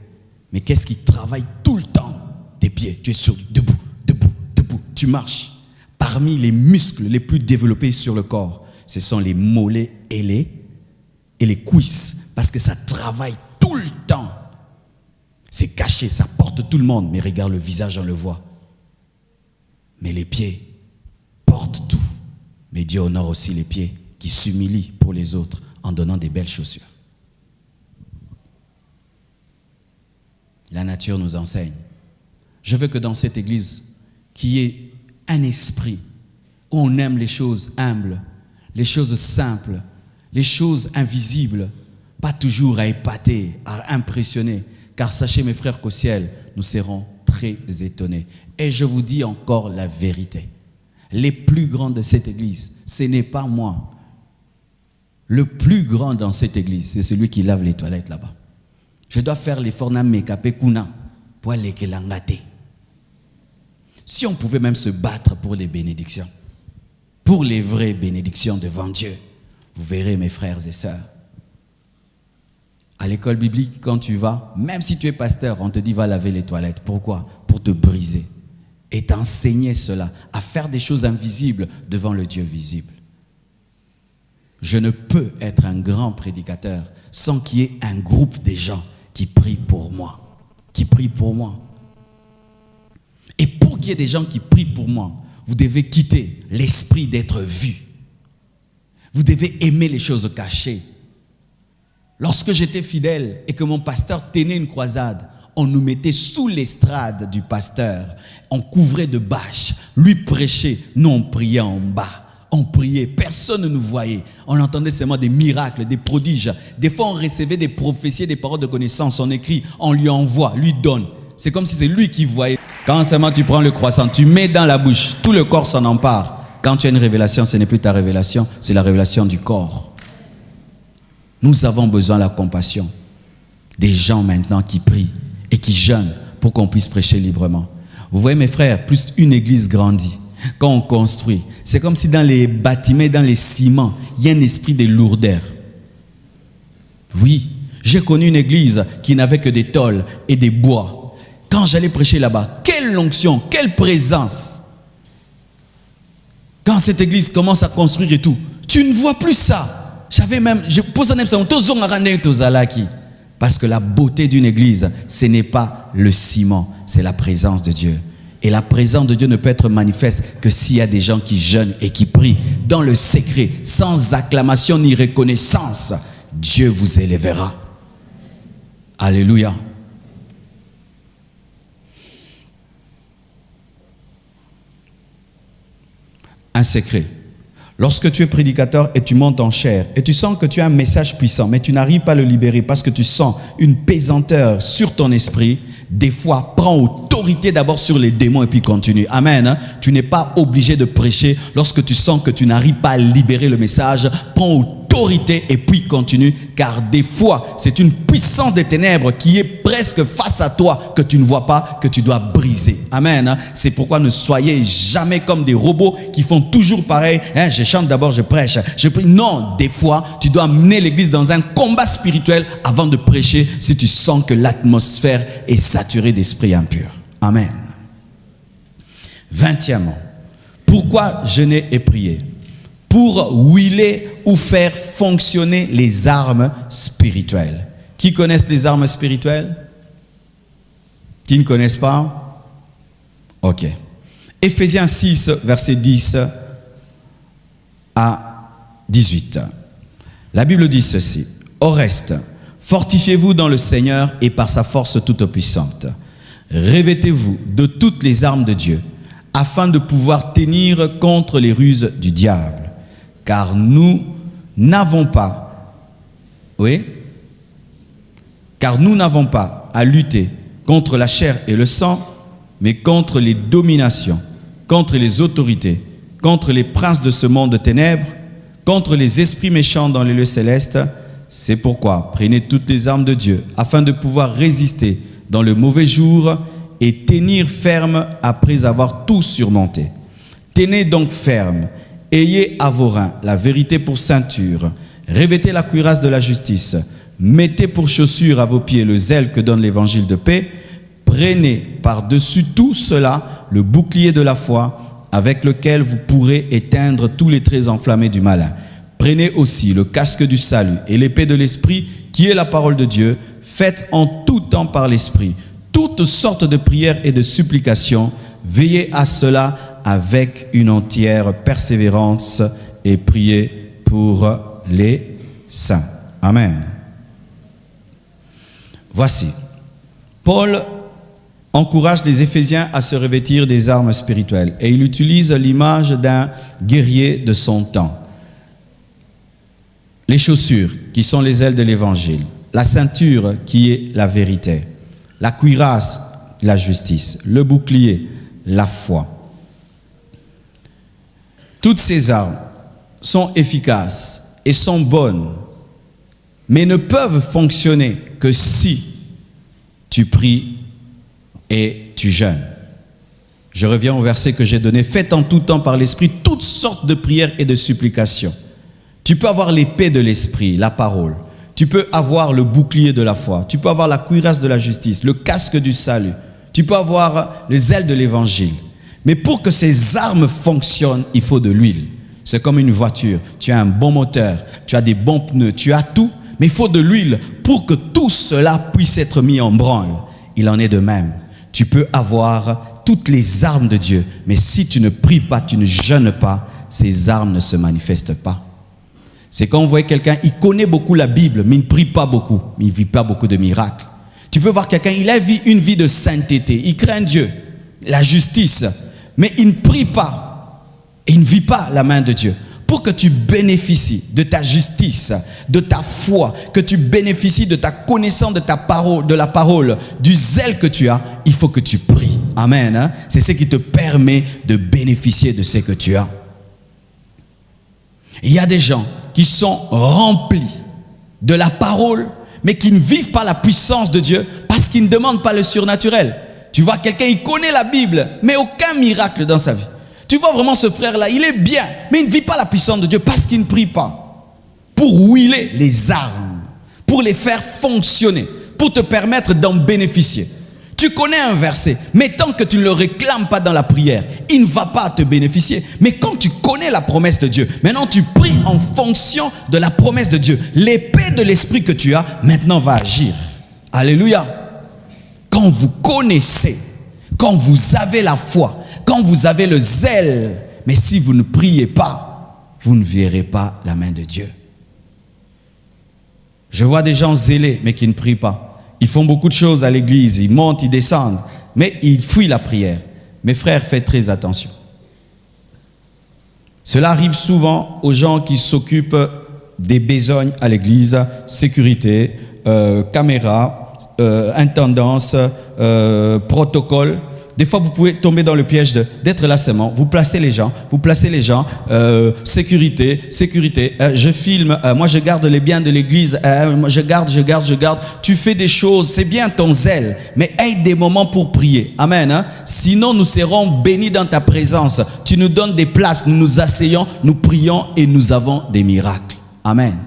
Mais qu'est-ce qui travaille tout le temps? Tes pieds. Tu es debout, debout, debout. Tu marches. Parmi les muscles les plus développés sur le corps, ce sont les mollets et les cuisses. Parce que ça travaille tout le temps. C'est caché, ça porte tout le monde. Mais regarde le visage, on le voit. Mais les pieds portent tout. Mais Dieu honore aussi les pieds qui s'humilient pour les autres en donnant des belles chaussures. La nature nous enseigne. Je veux que dans cette église, qu'il y ait un esprit où on aime les choses humbles, les choses simples, les choses invisibles, pas toujours à épater, à impressionner. Car sachez mes frères qu'au ciel, nous serons très très étonné. Et je vous dis encore la vérité. Les plus grands de cette église, ce n'est pas moi. Le plus grand dans cette église, c'est celui qui lave les toilettes là-bas. Je dois faire l'effort na mekapé kuna pour aller que l'angate. Si on pouvait même se battre pour les bénédictions, pour les vraies bénédictions devant Dieu, vous verrez mes frères et sœurs. À l'école biblique, quand tu vas, même si tu es pasteur, on te dit va laver les toilettes. Pourquoi? Pour te briser et t'enseigner cela, à faire des choses invisibles devant le Dieu visible. Je ne peux être un grand prédicateur sans qu'il y ait un groupe de gens qui prient pour moi. Qui prient pour moi. Et pour qu'il y ait des gens qui prient pour moi, vous devez quitter l'esprit d'être vu. Vous devez aimer les choses cachées. Lorsque j'étais fidèle et que mon pasteur tenait une croisade, on nous mettait sous l'estrade du pasteur. On couvrait de bâches. Lui prêchait, nous on priait en bas. On priait, personne ne nous voyait. On entendait seulement des miracles, des prodiges. Des fois, on recevait des prophéties, des paroles de connaissance. On écrit, on lui envoie, lui donne. C'est comme si c'est lui qui voyait. Quand seulement tu prends le croissant, tu mets dans la bouche, tout le corps s'en empare. Quand tu as une révélation, ce n'est plus ta révélation, c'est la révélation du corps. Nous avons besoin de la compassion des gens maintenant qui prient et qui jeûnent pour qu'on puisse prêcher librement. Vous voyez mes frères, plus une église grandit, quand on construit, c'est comme si dans les bâtiments, dans les ciments, il y a un esprit de lourdeur. Oui, j'ai connu une église qui n'avait que des tôles et des bois. Quand j'allais prêcher là-bas, quelle onction, quelle présence. Quand cette église commence à construire et tout, tu ne vois plus ça. Je pose un exemple, parce que la beauté d'une église, ce n'est pas le ciment, c'est la présence de Dieu. Et la présence de Dieu ne peut être manifeste que s'il y a des gens qui jeûnent et qui prient dans le secret, sans acclamation ni reconnaissance. Dieu vous élèvera. Alléluia. Un secret. Lorsque tu es prédicateur et tu montes en chair et tu sens que tu as un message puissant, mais tu n'arrives pas à le libérer parce que tu sens une pesanteur sur ton esprit, des fois, prends autorité d'abord sur les démons et puis continue. Amen. Tu n'es pas obligé de prêcher lorsque tu sens que tu n'arrives pas à libérer le message. Prends autorité et puis continue, car des fois, c'est une puissance des ténèbres qui est presque face à toi que tu ne vois pas, que tu dois briser. Amen. C'est pourquoi ne soyez jamais comme des robots qui font toujours pareil. Je chante d'abord, je prêche. Je prie. Non, des fois, tu dois mener l'église dans un combat spirituel avant de prêcher si tu sens que l'atmosphère est saturée d'esprits impurs. Amen. 20e. Pourquoi jeûner et prier? Pour huiler ou faire fonctionner les armes spirituelles. Qui connaissent les armes spirituelles? Qui ne connaissent pas? Ok. Éphésiens 6, verset 10 à 18. La Bible dit ceci. Au reste, fortifiez-vous dans le Seigneur et par sa force toute puissante. Revêtez-vous de toutes les armes de Dieu, afin de pouvoir tenir contre les ruses du diable. Car nous n'avons pas, à lutter contre la chair et le sang, mais contre les dominations, contre les autorités, contre les princes de ce monde de ténèbres, contre les esprits méchants dans les lieux célestes. C'est pourquoi prenez toutes les armes de Dieu, afin de pouvoir résister dans le mauvais jour et tenir ferme après avoir tout surmonté. Tenez donc ferme. Ayez à vos reins la vérité pour ceinture, revêtez la cuirasse de la justice, mettez pour chaussure à vos pieds le zèle que donne l'évangile de paix, prenez par-dessus tout cela le bouclier de la foi avec lequel vous pourrez éteindre tous les traits enflammés du malin. Prenez aussi le casque du salut et l'épée de l'esprit qui est la parole de Dieu, faites en tout temps par l'esprit toutes sortes de prières et de supplications, veillez à cela avec une entière persévérance et priez pour les saints. Amen. Voici, Paul encourage les Éphésiens à se revêtir des armes spirituelles et il utilise l'image d'un guerrier de son temps. Les chaussures qui sont les ailes de l'évangile, la ceinture qui est la vérité, la cuirasse la justice. Le bouclier, la foi. Toutes ces armes sont efficaces et sont bonnes, mais ne peuvent fonctionner que si tu pries et tu jeûnes. Je reviens au verset que j'ai donné. Faites en tout temps par l'Esprit toutes sortes de prières et de supplications. Tu peux avoir l'épée de l'Esprit, la parole. Tu peux avoir le bouclier de la foi. Tu peux avoir la cuirasse de la justice, le casque du salut. Tu peux avoir les ailes de l'évangile. Mais pour que ces armes fonctionnent, il faut de l'huile. C'est comme une voiture. Tu as un bon moteur, tu as des bons pneus, tu as tout. Mais il faut de l'huile pour que tout cela puisse être mis en branle. Il en est de même. Tu peux avoir toutes les armes de Dieu, mais si tu ne pries pas, tu ne jeûnes pas, ces armes ne se manifestent pas. C'est quand on voit quelqu'un, il connaît beaucoup la Bible, mais il ne prie pas beaucoup, mais il ne vit pas beaucoup de miracles. Tu peux voir quelqu'un, il a une vie de sainteté, il craint Dieu, la justice, mais il ne prie pas, et il ne vit pas la main de Dieu. Pour que tu bénéficies de ta justice, de ta foi, que tu bénéficies de ta connaissance de ta parole, de la parole, du zèle que tu as, il faut que tu pries. Amen. Hein? C'est ce qui te permet de bénéficier de ce que tu as. Il y a des gens qui sont remplis de la parole, mais qui ne vivent pas la puissance de Dieu parce qu'ils ne demandent pas le surnaturel. Tu vois quelqu'un, il connaît la Bible, mais aucun miracle dans sa vie. Tu vois vraiment ce frère-là, il est bien, mais il ne vit pas la puissance de Dieu parce qu'il ne prie pas. Pour huiler les armes, pour les faire fonctionner, pour te permettre d'en bénéficier. Tu connais un verset, mais tant que tu ne le réclames pas dans la prière, il ne va pas te bénéficier. Mais quand tu connais la promesse de Dieu, maintenant tu pries en fonction de la promesse de Dieu. L'épée de l'esprit que tu as, maintenant va agir. Alléluia. Quand vous connaissez, quand vous avez la foi, quand vous avez le zèle, mais si vous ne priez pas, vous ne verrez pas la main de Dieu. Je vois des gens zélés, mais qui ne prient pas. Ils font beaucoup de choses à l'église, ils montent, ils descendent, mais ils fuient la prière. Mes frères, faites très attention. Cela arrive souvent aux gens qui s'occupent des besognes à l'église, sécurité, caméra, intendance, protocole. Des fois, vous pouvez tomber dans le piège d'être là seulement. Vous placez les gens, sécurité. Je filme, moi je garde les biens de l'église, je garde. Tu fais des choses, c'est bien ton zèle, mais aie des moments pour prier. Amen. Hein? Sinon, nous serons bénis dans ta présence. Tu nous donnes des places, nous nous asseyons, nous prions et nous avons des miracles. Amen.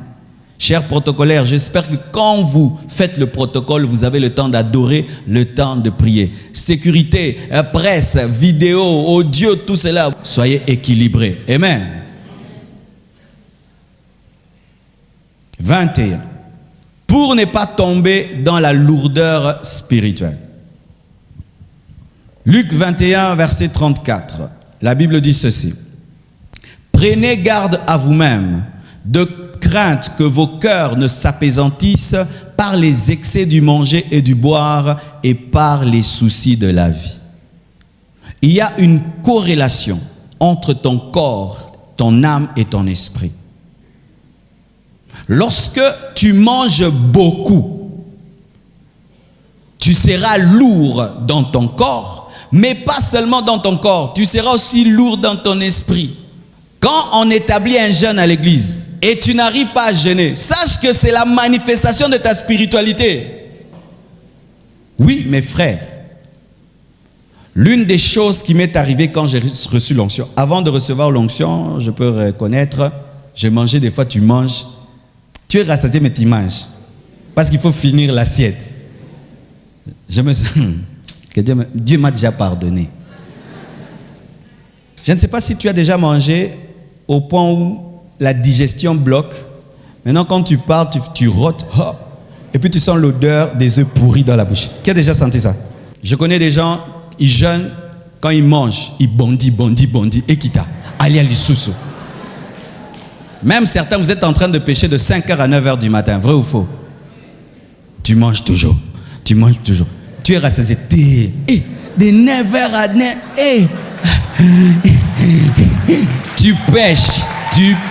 Chers protocolaires, j'espère que quand vous faites le protocole, vous avez le temps d'adorer, le temps de prier. Sécurité, presse, vidéo, audio, tout cela, soyez équilibrés. Amen. 21. Pour ne pas tomber dans la lourdeur spirituelle. Luc 21, verset 34. La Bible dit ceci. Prenez garde à vous-même de crainte que vos cœurs ne s'apaisantissent par les excès du manger et du boire et par les soucis de la vie. Il y a une corrélation entre ton corps, ton âme et ton esprit. Lorsque tu manges beaucoup, tu seras lourd dans ton corps, mais pas seulement dans ton corps, tu seras aussi lourd dans ton esprit. Quand on établit un jeûne à l'église et tu n'arrives pas à jeûner, sache que c'est la manifestation de ta spiritualité. Oui, mes frères, l'une des choses qui m'est arrivée quand j'ai reçu l'onction, avant de recevoir l'onction, je peux reconnaître, j'ai mangé des fois, tu manges, tu es rassasié mais tu manges, parce qu'il faut finir l'assiette. Je me suis que Dieu m'a déjà pardonné. Je ne sais pas si tu as déjà mangé au point où la digestion bloque. Maintenant, quand tu parles, tu rôtes, hop, et puis tu sens l'odeur des œufs pourris dans la bouche. Qui a déjà senti ça? Je connais des gens, ils jeûnent, quand ils mangent, ils bondissent, et quitta. Allez à l'issoussou. Même certains, vous êtes en train de pécher de 5h à 9h du matin, vrai ou faux? Tu manges toujours. Tu es rassasié. De 9h à 9h. Tu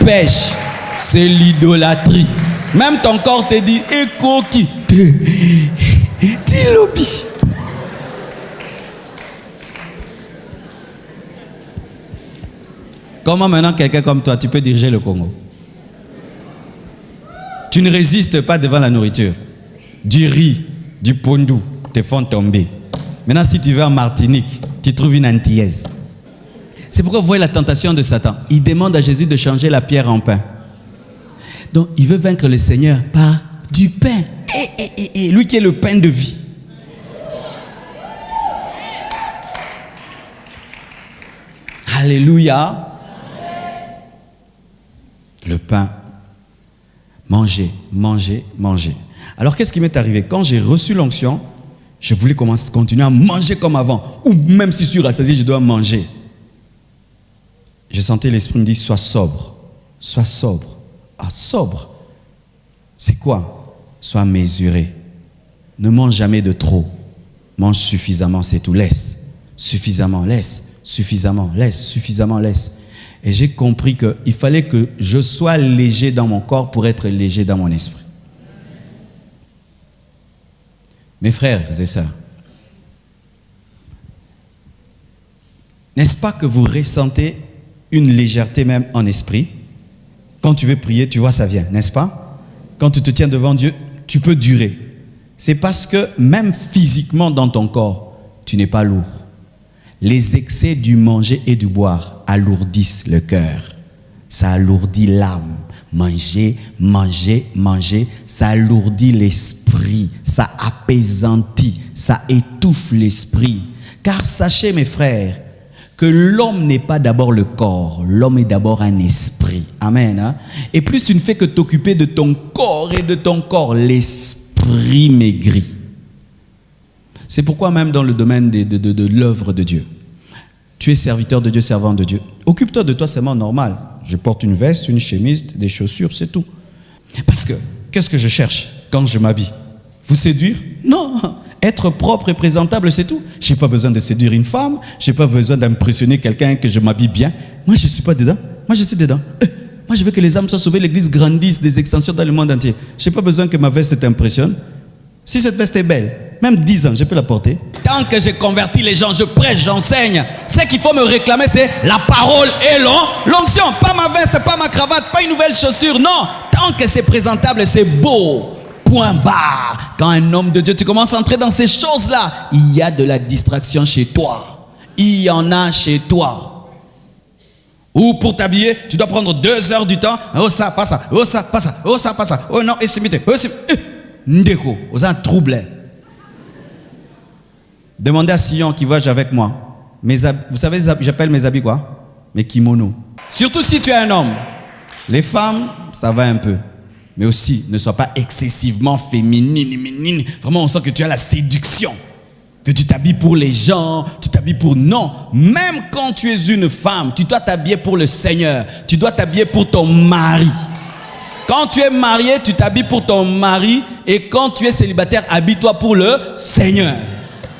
pêches. C'est l'idolâtrie. Même ton corps te dit, coquille. Tilopi. Comment maintenant quelqu'un comme toi, tu peux diriger le Congo? Tu ne résistes pas devant la nourriture. Du riz, du pondou te font tomber. Maintenant, si tu vas en Martinique, tu trouves une antillaise. C'est pourquoi vous voyez la tentation de Satan. Il demande à Jésus de changer la pierre en pain. Donc, il veut vaincre le Seigneur par du pain. Et lui qui est le pain de vie. Alléluia. Le pain. Manger, manger, manger. Alors, qu'est-ce qui m'est arrivé? Quand j'ai reçu l'onction, je voulais continuer à manger comme avant. Ou même si je suis rassasié, je dois manger. Je sentais l'esprit me dire, sois sobre. Sois sobre. Ah, sobre. C'est quoi? Sois mesuré. Ne mange jamais de trop. Mange suffisamment, c'est tout. Laisse. Suffisamment, laisse. Suffisamment, laisse. Suffisamment, laisse. Et j'ai compris qu'il fallait que je sois léger dans mon corps pour être léger dans mon esprit. Mes frères et sœurs, n'est-ce pas que vous ressentez une légèreté même en esprit? Quand tu veux prier, tu vois, ça vient, n'est-ce pas? Quand tu te tiens devant Dieu, tu peux durer. C'est parce que même physiquement dans ton corps, tu n'es pas lourd. Les excès du manger et du boire alourdissent le cœur. Ça alourdit l'âme. Manger, manger, manger, ça alourdit l'esprit, ça apaisantit, ça étouffe l'esprit. Car sachez, mes frères, que l'homme n'est pas d'abord le corps, l'homme est d'abord un esprit. Amen. Hein? Et plus tu ne fais que t'occuper de ton corps et de ton corps, l'esprit maigrit. C'est pourquoi même dans le domaine de l'œuvre de Dieu, tu es serviteur de Dieu, servant de Dieu. Occupe-toi de toi seulement normal. Je porte une veste, une chemise, des chaussures, c'est tout. Parce que, qu'est-ce que je cherche quand je m'habille? Vous séduire? Non. Être propre et présentable, c'est tout. Je n'ai pas besoin de séduire une femme. Je n'ai pas besoin d'impressionner quelqu'un que je m'habille bien. Moi, je ne suis pas dedans. Moi, je suis dedans. Moi, je veux que les âmes soient sauvées, l'église grandisse, des extensions dans le monde entier. Je n'ai pas besoin que ma veste t'impressionne. Si cette veste est belle, même 10 ans, je peux la porter. Tant que j'ai converti les gens, je prêche, j'enseigne. Ce qu'il faut me réclamer, c'est la parole et l'onction. Pas ma veste, pas ma cravate, pas une nouvelle chaussure. Non, tant que c'est présentable, c'est beau. Point barre. Quand un homme de Dieu, tu commences à entrer dans ces choses-là, il y a de la distraction chez toi. Il y en a chez toi. Ou pour t'habiller, tu dois prendre 2 heures du temps. Oh ça, pas ça. Oh ça, pas ça. Oh ça, pas ça. Oh non, et c'est mité. Oh c'est... Ndeko, vous avez un trouble. Demandez à Sion qui voyage avec moi. Mes habits, vous savez, j'appelle mes habits quoi? Mes kimonos. Surtout si tu es un homme. Les femmes, ça va un peu. Mais aussi, ne sois pas excessivement féminine. Vraiment, on sent que tu as la séduction. Que tu t'habilles pour les gens, tu t'habilles pour... Non, même quand tu es une femme, tu dois t'habiller pour le Seigneur. Tu dois t'habiller pour ton mari. Quand tu es marié, tu t'habilles pour ton mari. Et quand tu es célibataire, habille-toi pour le Seigneur.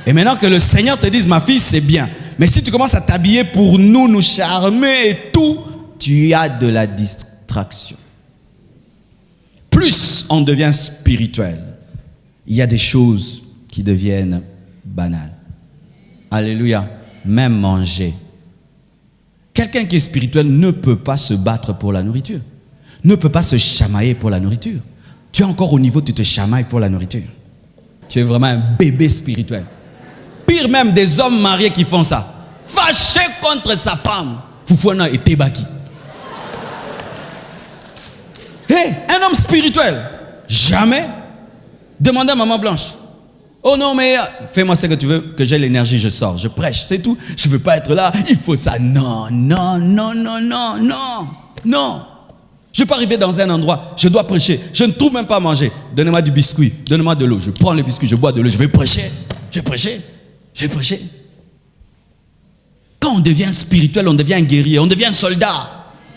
Et maintenant que le Seigneur te dise, ma fille, c'est bien. Mais si tu commences à t'habiller pour nous charmer et tout, tu as de la distraction. Plus on devient spirituel, il y a des choses qui deviennent banales. Alléluia. Même manger. Quelqu'un qui est spirituel ne peut pas se battre pour la nourriture. Ne peut pas se chamailler pour la nourriture. Tu es encore au niveau où tu te chamailles pour la nourriture. Tu es vraiment un bébé spirituel. Pire même des hommes mariés qui font ça. Fâché contre sa femme. Foufouna et Tebaki. Hey, un homme spirituel. Jamais. Demandez à maman Blanche. Oh non, mais fais-moi ce que tu veux, que j'ai l'énergie, je sors, je prêche, c'est tout. Je ne veux pas être là, il faut ça. Non. Je ne peux pas arriver dans un endroit, je dois prêcher, je ne trouve même pas à manger. Donnez-moi du biscuit, donnez-moi de l'eau. Je prends le biscuit, je bois de l'eau, je vais prêcher. Quand on devient spirituel, on devient un guerrier, on devient un soldat.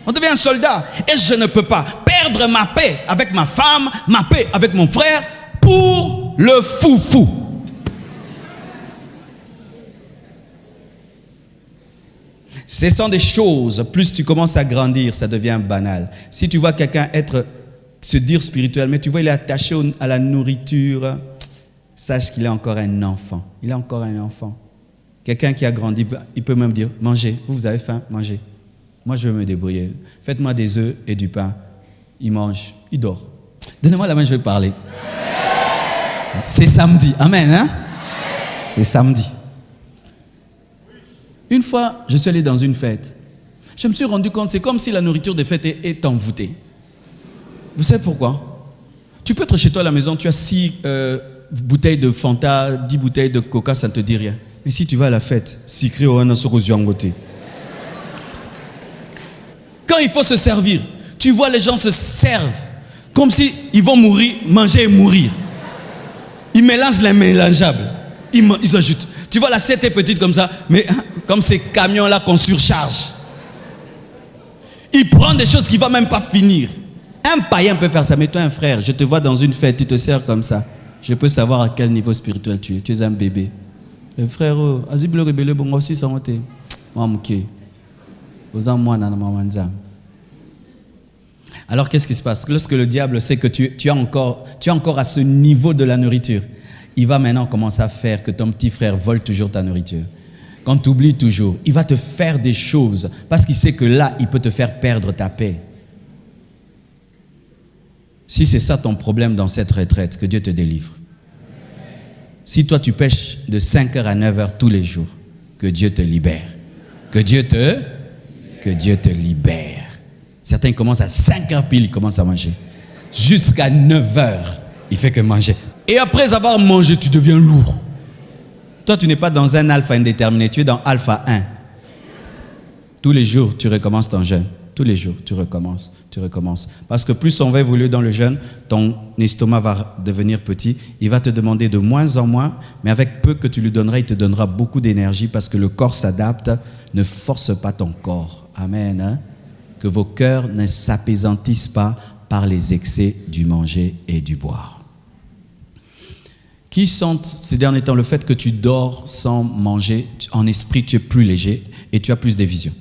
Et je ne peux pas perdre ma paix avec ma femme, ma paix avec mon frère pour le foufou. Ce sont des choses, plus tu commences à grandir, ça devient banal. Si tu vois quelqu'un se dire spirituel, mais tu vois il est attaché à la nourriture, sache qu'il est encore un enfant. Il est encore un enfant. Quelqu'un qui a grandi, il peut même dire, mangez, vous avez faim, mangez. Moi, je vais me débrouiller. Faites-moi des œufs et du pain. Il mange, il dort. Donnez-moi la main, je vais parler. C'est samedi. Amen, hein? C'est samedi. Une fois, je suis allé dans une fête. Je me suis rendu compte, c'est comme si la nourriture des fêtes est envoûtée. Vous savez pourquoi? Tu peux être chez toi à la maison, tu as 6 bouteilles de Fanta, 10 bouteilles de Coca, ça ne te dit rien. Mais si tu vas à la fête, Sikri Oana Sokoziangote. Quand il faut se servir, tu vois les gens se servent comme si ils vont mourir, manger et mourir. Ils mélangent les mélangeables. Ils ajoutent. Tu vois, l'assiette est petite comme ça, mais comme ces camions-là qu'on surcharge. Ils prennent des choses qui ne vont même pas finir. Un païen peut faire ça, mais toi, un frère, je te vois dans une fête, tu te sers comme ça. Je peux savoir à quel niveau spirituel tu es. Tu es un bébé. Et frère, Azib le rebelle, bon aussi, ça va te. Alors qu'est-ce qui se passe? Lorsque le diable sait que tu es encore à ce niveau de la nourriture, il va maintenant commencer à faire que ton petit frère vole toujours ta nourriture. Quand tu oublies toujours, il va te faire des choses parce qu'il sait que là, il peut te faire perdre ta paix. Si c'est ça ton problème dans cette retraite, que Dieu te délivre. Si toi tu pêches de 5h à 9h tous les jours, que Dieu te libère. Que Dieu te libère. Certains commencent à 5h pile, ils commencent à manger. Jusqu'à 9h, il fait que manger. Et après avoir mangé, tu deviens lourd. Toi, tu n'es pas dans un alpha indéterminé, tu es dans alpha 1. Tous les jours, tu recommences ton jeûne. Tous les jours, tu recommences. Parce que plus on va évoluer dans le jeûne, ton estomac va devenir petit. Il va te demander de moins en moins, mais avec peu que tu lui donneras, il te donnera beaucoup d'énergie parce que le corps s'adapte. Ne force pas ton corps. Amen. Hein? Que vos cœurs ne s'apaisantissent pas par les excès du manger et du boire. Qui sentent ces derniers temps le fait que tu dors sans manger, en esprit tu es plus léger et tu as plus de vision.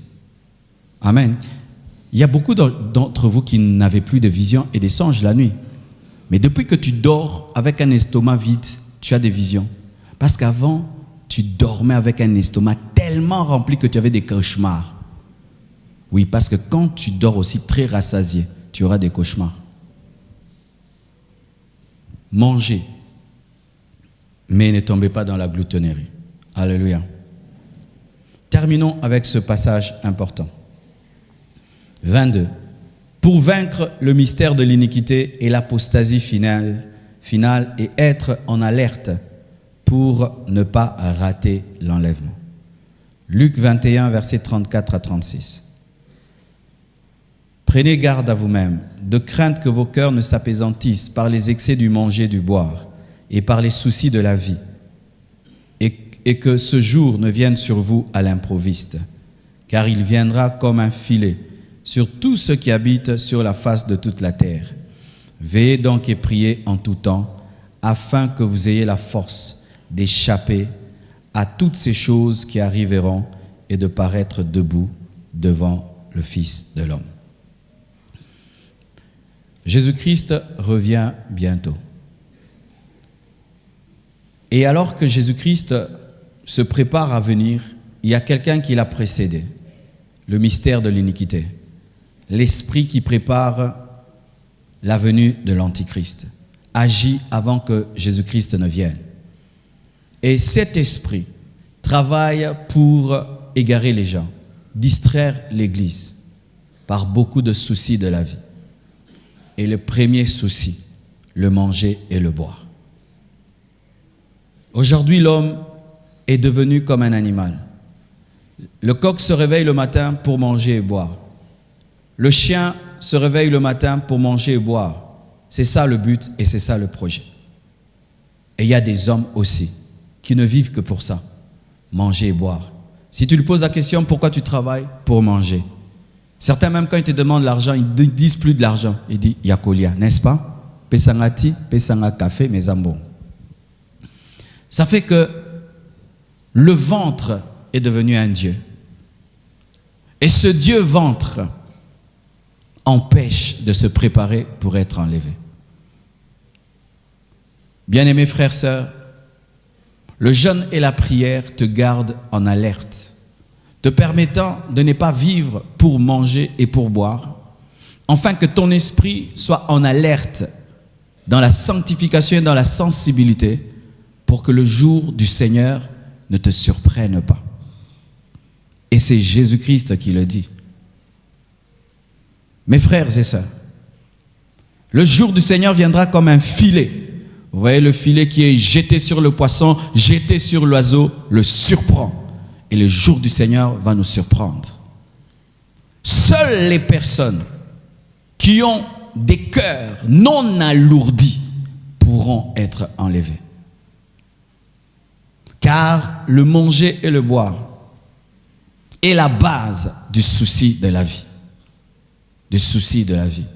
Amen. Il y a beaucoup d'entre vous qui n'avaient plus de vision et des songes la nuit. Mais depuis que tu dors avec un estomac vide, tu as des visions. Parce qu'avant, tu dormais avec un estomac tellement rempli que tu avais des cauchemars. Oui, parce que quand tu dors aussi très rassasié, tu auras des cauchemars. Mangez, mais ne tombez pas dans la gloutonnerie. Alléluia. Terminons avec ce passage important. 22. Pour vaincre le mystère de l'iniquité et l'apostasie finale et être en alerte pour ne pas rater l'enlèvement. Luc 21, versets 34 à 36. Prenez garde à vous-même, de crainte que vos cœurs ne s'apaisantissent par les excès du manger et du boire, et par les soucis de la vie, et que ce jour ne vienne sur vous à l'improviste, car il viendra comme un filet sur tous ceux qui habitent sur la face de toute la terre. Veillez donc et priez en tout temps, afin que vous ayez la force d'échapper à toutes ces choses qui arriveront et de paraître debout devant le Fils de l'homme. Jésus-Christ revient bientôt. Et alors que Jésus-Christ se prépare à venir, il y a quelqu'un qui l'a précédé, le mystère de l'iniquité, l'esprit qui prépare la venue de l'Antichrist, agit avant que Jésus-Christ ne vienne. Et cet esprit travaille pour égarer les gens, distraire l'Église par beaucoup de soucis de la vie. Et le premier souci, le manger et le boire. Aujourd'hui, l'homme est devenu comme un animal. Le coq se réveille le matin pour manger et boire. Le chien se réveille le matin pour manger et boire. C'est ça le but et c'est ça le projet. Et il y a des hommes aussi qui ne vivent que pour ça, manger et boire. Si tu lui poses la question, pourquoi tu travailles? Pour manger. Certains même quand ils te demandent l'argent, ils ne disent plus de l'argent. Ils disent Yakolia, n'est-ce pas? Pesangati, pesanga café, mes ambons. Ça fait que le ventre est devenu un Dieu. Et ce Dieu ventre empêche de se préparer pour être enlevé. Bien-aimés frères, sœurs, le jeûne et la prière te gardent en alerte, te permettant de ne pas vivre pour manger et pour boire, afin que ton esprit soit en alerte dans la sanctification et dans la sensibilité pour que le jour du Seigneur ne te surprenne pas. Et c'est Jésus-Christ qui le dit. Mes frères et sœurs, le jour du Seigneur viendra comme un filet. Vous voyez le filet qui est jeté sur le poisson, jeté sur l'oiseau, le surprend. Et le jour du Seigneur va nous surprendre. Seules les personnes qui ont des cœurs non alourdis pourront être enlevés. Car le manger et le boire est la base du souci de la vie. Du souci de la vie.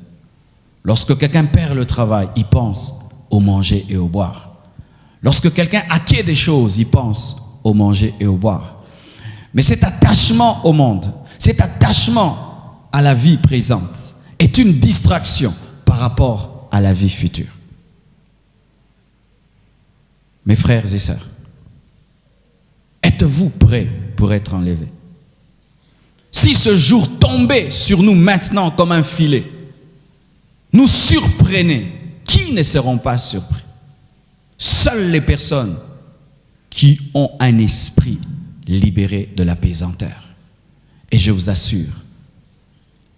Lorsque quelqu'un perd le travail, il pense au manger et au boire. Lorsque quelqu'un acquiert des choses, il pense au manger et au boire. Mais cet attachement au monde, cet attachement à la vie présente est une distraction par rapport à la vie future. Mes frères et sœurs, êtes-vous prêts pour être enlevés? Si ce jour tombait sur nous maintenant comme un filet, nous surprenait, qui ne seront pas surpris? Seules les personnes qui ont un esprit libéré de la pesanteur. Et je vous assure,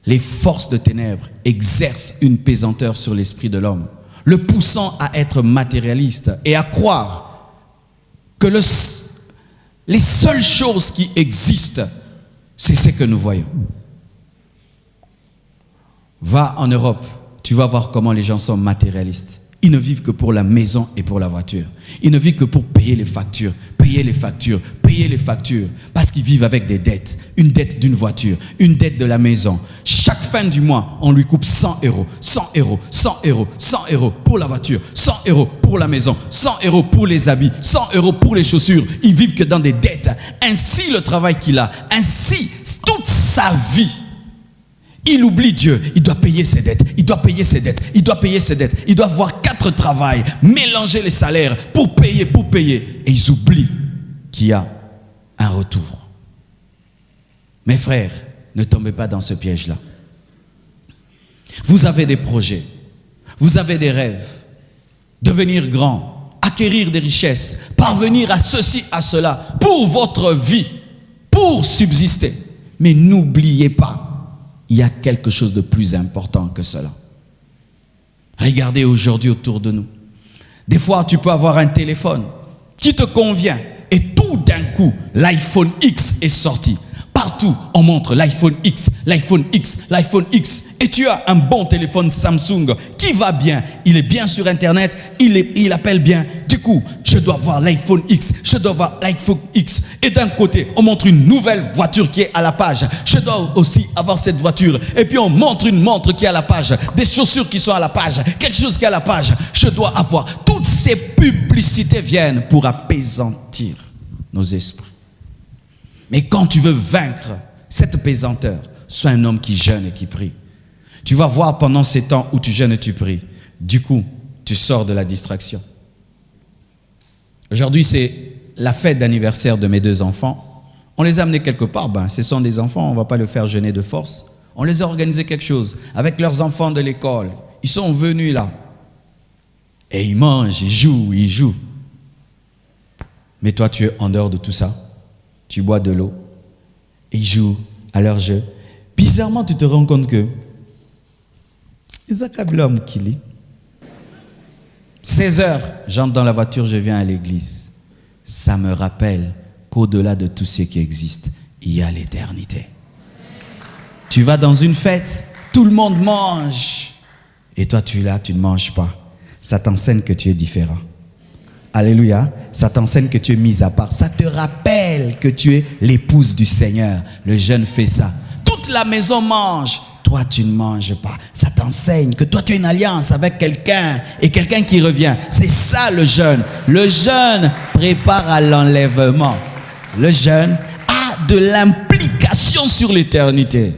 les forces de ténèbres exercent une pesanteur sur l'esprit de l'homme, le poussant à être matérialiste et à croire que les seules choses qui existent, c'est ce que nous voyons. Va en Europe, tu vas voir comment les gens sont matérialistes. Ils ne vivent que pour la maison et pour la voiture. Ils ne vivent que pour payer les factures, payer les factures, payer les factures. Parce qu'ils vivent avec des dettes. Une dette d'une voiture, une dette de la maison. Chaque fin du mois, on lui coupe 100 euros, 100 euros, 100 euros, 100 euros pour la voiture, 100 euros pour la maison, 100 euros pour les habits, 100 euros pour les chaussures. Ils vivent que dans des dettes. Ainsi le travail qu'il a, ainsi toute sa vie. Il oublie Dieu, il doit payer ses dettes, il doit payer ses dettes, il doit payer ses dettes. Il doit avoir 4 travails, mélanger les salaires pour payer. Et ils oublient qu'il y a un retour. Mes frères, ne tombez pas dans ce piège-là. Vous avez des projets, vous avez des rêves, devenir grand, acquérir des richesses, parvenir à ceci, à cela, pour votre vie, pour subsister. Mais n'oubliez pas, il y a quelque chose de plus important que cela. Regardez aujourd'hui autour de nous. Des fois, tu peux avoir un téléphone qui te convient et tout d'un coup, l'iPhone X est sorti. Partout, on montre l'iPhone X, l'iPhone X, l'iPhone X. Et tu as un bon téléphone Samsung qui va bien. Il est bien sur Internet, il appelle bien. Du coup, je dois voir l'iPhone X, je dois voir l'iPhone X. Et d'un côté, on montre une nouvelle voiture qui est à la page. Je dois aussi avoir cette voiture. Et puis on montre une montre qui est à la page, des chaussures qui sont à la page, quelque chose qui est à la page. Je dois avoir. Toutes ces publicités viennent pour apaisantir nos esprits. Mais quand tu veux vaincre cette pesanteur, sois un homme qui jeûne et qui prie. Tu vas voir pendant ces temps où tu jeûnes et tu pries. Du coup, tu sors de la distraction. Aujourd'hui, c'est la fête d'anniversaire de mes 2 enfants. On les a amenés quelque part. Ce sont des enfants, on ne va pas les faire jeûner de force. On les a organisé quelque chose avec leurs enfants de l'école. Ils sont venus là. Et ils mangent, ils jouent. Mais toi, tu es en dehors de tout ça. Tu bois de l'eau. Et ils jouent à leur jeu. Bizarrement, tu te rends compte que 16 heures, j'entre dans la voiture, je viens à l'église. Ça me rappelle qu'au-delà de tout ce qui existe, il y a l'éternité. Tu vas dans une fête, tout le monde mange. Et toi, tu es là, tu ne manges pas. Ça t'enseigne que tu es différent. Alléluia. Ça t'enseigne que tu es mis à part. Ça te rappelle que tu es l'épouse du Seigneur. Le jeûne fait ça. Toute la maison mange. Toi, tu ne manges pas. Ça t'enseigne que toi, tu as une alliance avec quelqu'un et quelqu'un qui revient. C'est ça le jeûne. Le jeûne prépare à l'enlèvement. Le jeûne a de l'implication sur l'éternité.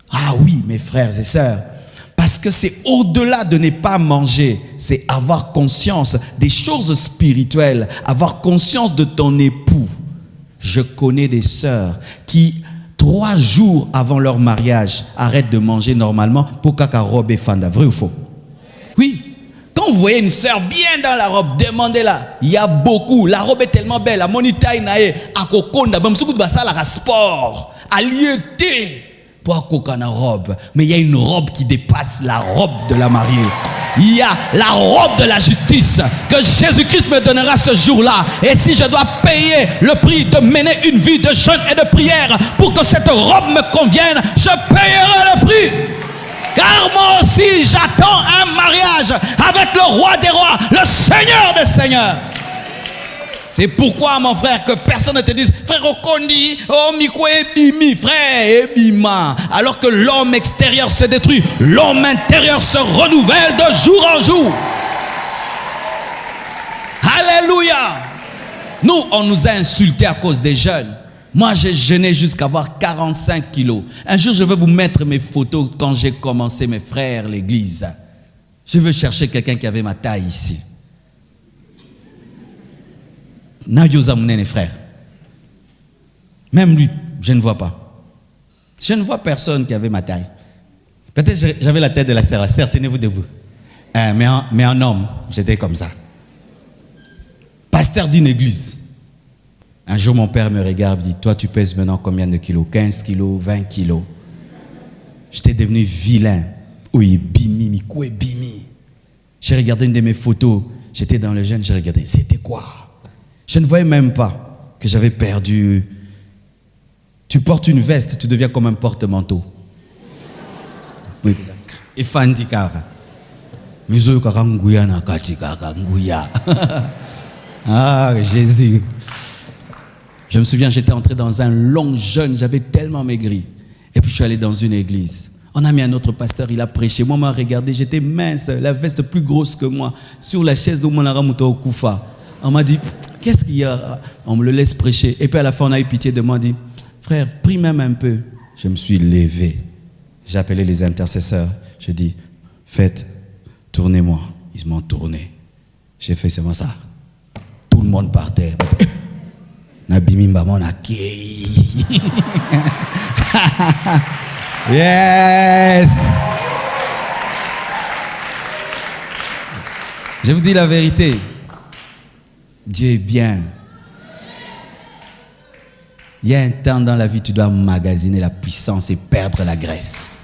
Ah oui, mes frères et sœurs. Parce que c'est au-delà de ne pas manger, c'est avoir conscience des choses spirituelles, avoir conscience de ton époux. Je connais des sœurs qui, 3 jours avant leur mariage, arrêtent de manger normalement pour qu'à robe et fanda. Vrai ou faux? Oui. Quand vous voyez une sœur bien dans la robe, demandez-la. Il y a beaucoup. La robe est tellement belle. La monitaille nae, à kokonda, même si vous avez la sport, à lieuté pour à na robe. Mais il y a une robe qui dépasse la robe de la mariée. Il y a la robe de la justice que Jésus-Christ me donnera ce jour-là. Et si je dois payer le prix de mener une vie de jeûne et de prière pour que cette robe me convienne, je payerai le prix. Car moi aussi, j'attends un mariage avec le roi des rois, le Seigneur des seigneurs. C'est pourquoi, mon frère, que personne ne te dise, frère Okondi, oh Miko Ebimi, frère Ebima. Alors que l'homme extérieur se détruit, l'homme intérieur se renouvelle de jour en jour. Alléluia. Nous, on nous a insultés à cause des jeunes. Moi, j'ai jeûné jusqu'à avoir 45 kilos. Un jour, je vais vous mettre mes photos quand j'ai commencé, mes frères, l'église. Je veux chercher quelqu'un qui avait ma taille ici. Nayouzamouné, les frères. Même lui, je ne vois pas. Je ne vois personne qui avait ma taille. Peut-être j'avais la tête de la sœur. Sœur, tenez-vous debout. Mais en homme, j'étais comme ça. Pasteur d'une église. Un jour, mon père me regarde et dit, toi, tu pèses maintenant combien de kilos? 15 kilos, 20 kilos. J'étais devenu vilain. Oui, bimi, mikoué, bimi. J'ai regardé une de mes photos. J'étais dans le jeûne, j'ai regardé. C'était quoi? Je ne voyais même pas que j'avais perdu. Tu portes une veste, tu deviens comme un porte-manteau. Oui. Et Fandikara. Mizo karanguya na katika kanguya. Ah, Jésus. Je me souviens, j'étais entré dans un long jeûne, j'avais tellement maigri. Et puis je suis allé dans une église. On a mis un autre pasteur, il a prêché. Moi, on m'a regardé, j'étais mince, la veste plus grosse que moi, sur la chaise de mon aramuto Koufa. On m'a dit, qu'est-ce qu'il y a? On me le laisse prêcher. Et puis à la fin, on a eu pitié de moi, on dit, frère, prie même un peu. Je me suis levé. J'ai appelé les intercesseurs. J'ai dit, faites, tournez-moi. Ils m'ont tourné. J'ai fait seulement ça. Tout le monde par terre. Yes. Je vous dis la vérité. Dieu est bien. Il y a un temps dans la vie, tu dois magasiner la puissance et perdre la graisse.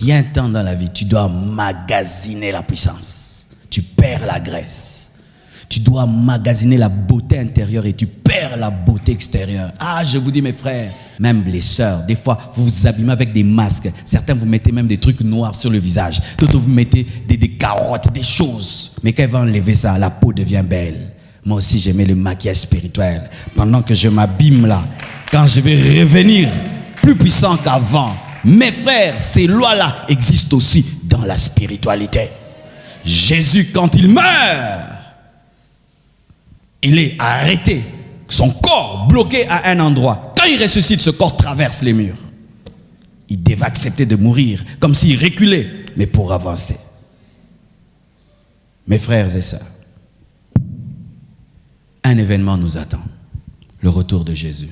Il y a un temps dans la vie, tu dois magasiner la puissance. Tu perds la graisse. Tu dois magasiner la beauté intérieure et tu perds la beauté extérieure. Ah, je vous dis mes frères, même les sœurs, des fois vous vous abîmez avec des masques. Certains vous mettez même des trucs noirs sur le visage. D'autres vous mettez des carottes, des choses. Mais quand ils vont enlever ça, la peau devient belle. Moi aussi j'aimais le maquillage spirituel. Pendant que je m'abîme là, quand je vais revenir plus puissant qu'avant. Mes frères, ces lois-là existent aussi dans la spiritualité. Jésus, quand il meurt, il est arrêté, son corps bloqué à un endroit. Quand il ressuscite, ce corps traverse les murs. Il devait accepter de mourir, comme s'il reculait, mais pour avancer. Mes frères et sœurs, un événement nous attend, le retour de Jésus.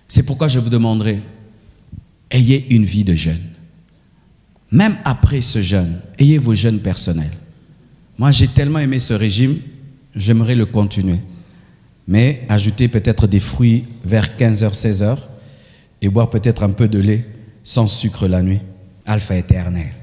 C'est pourquoi je vous demanderai, ayez une vie de jeûne. Même après ce jeûne, ayez vos jeûnes personnels. Moi, j'ai tellement aimé ce régime, j'aimerais le continuer. Mais ajouter peut-être des fruits vers 15h, 16h et boire peut-être un peu de lait sans sucre la nuit. Alpha éternel.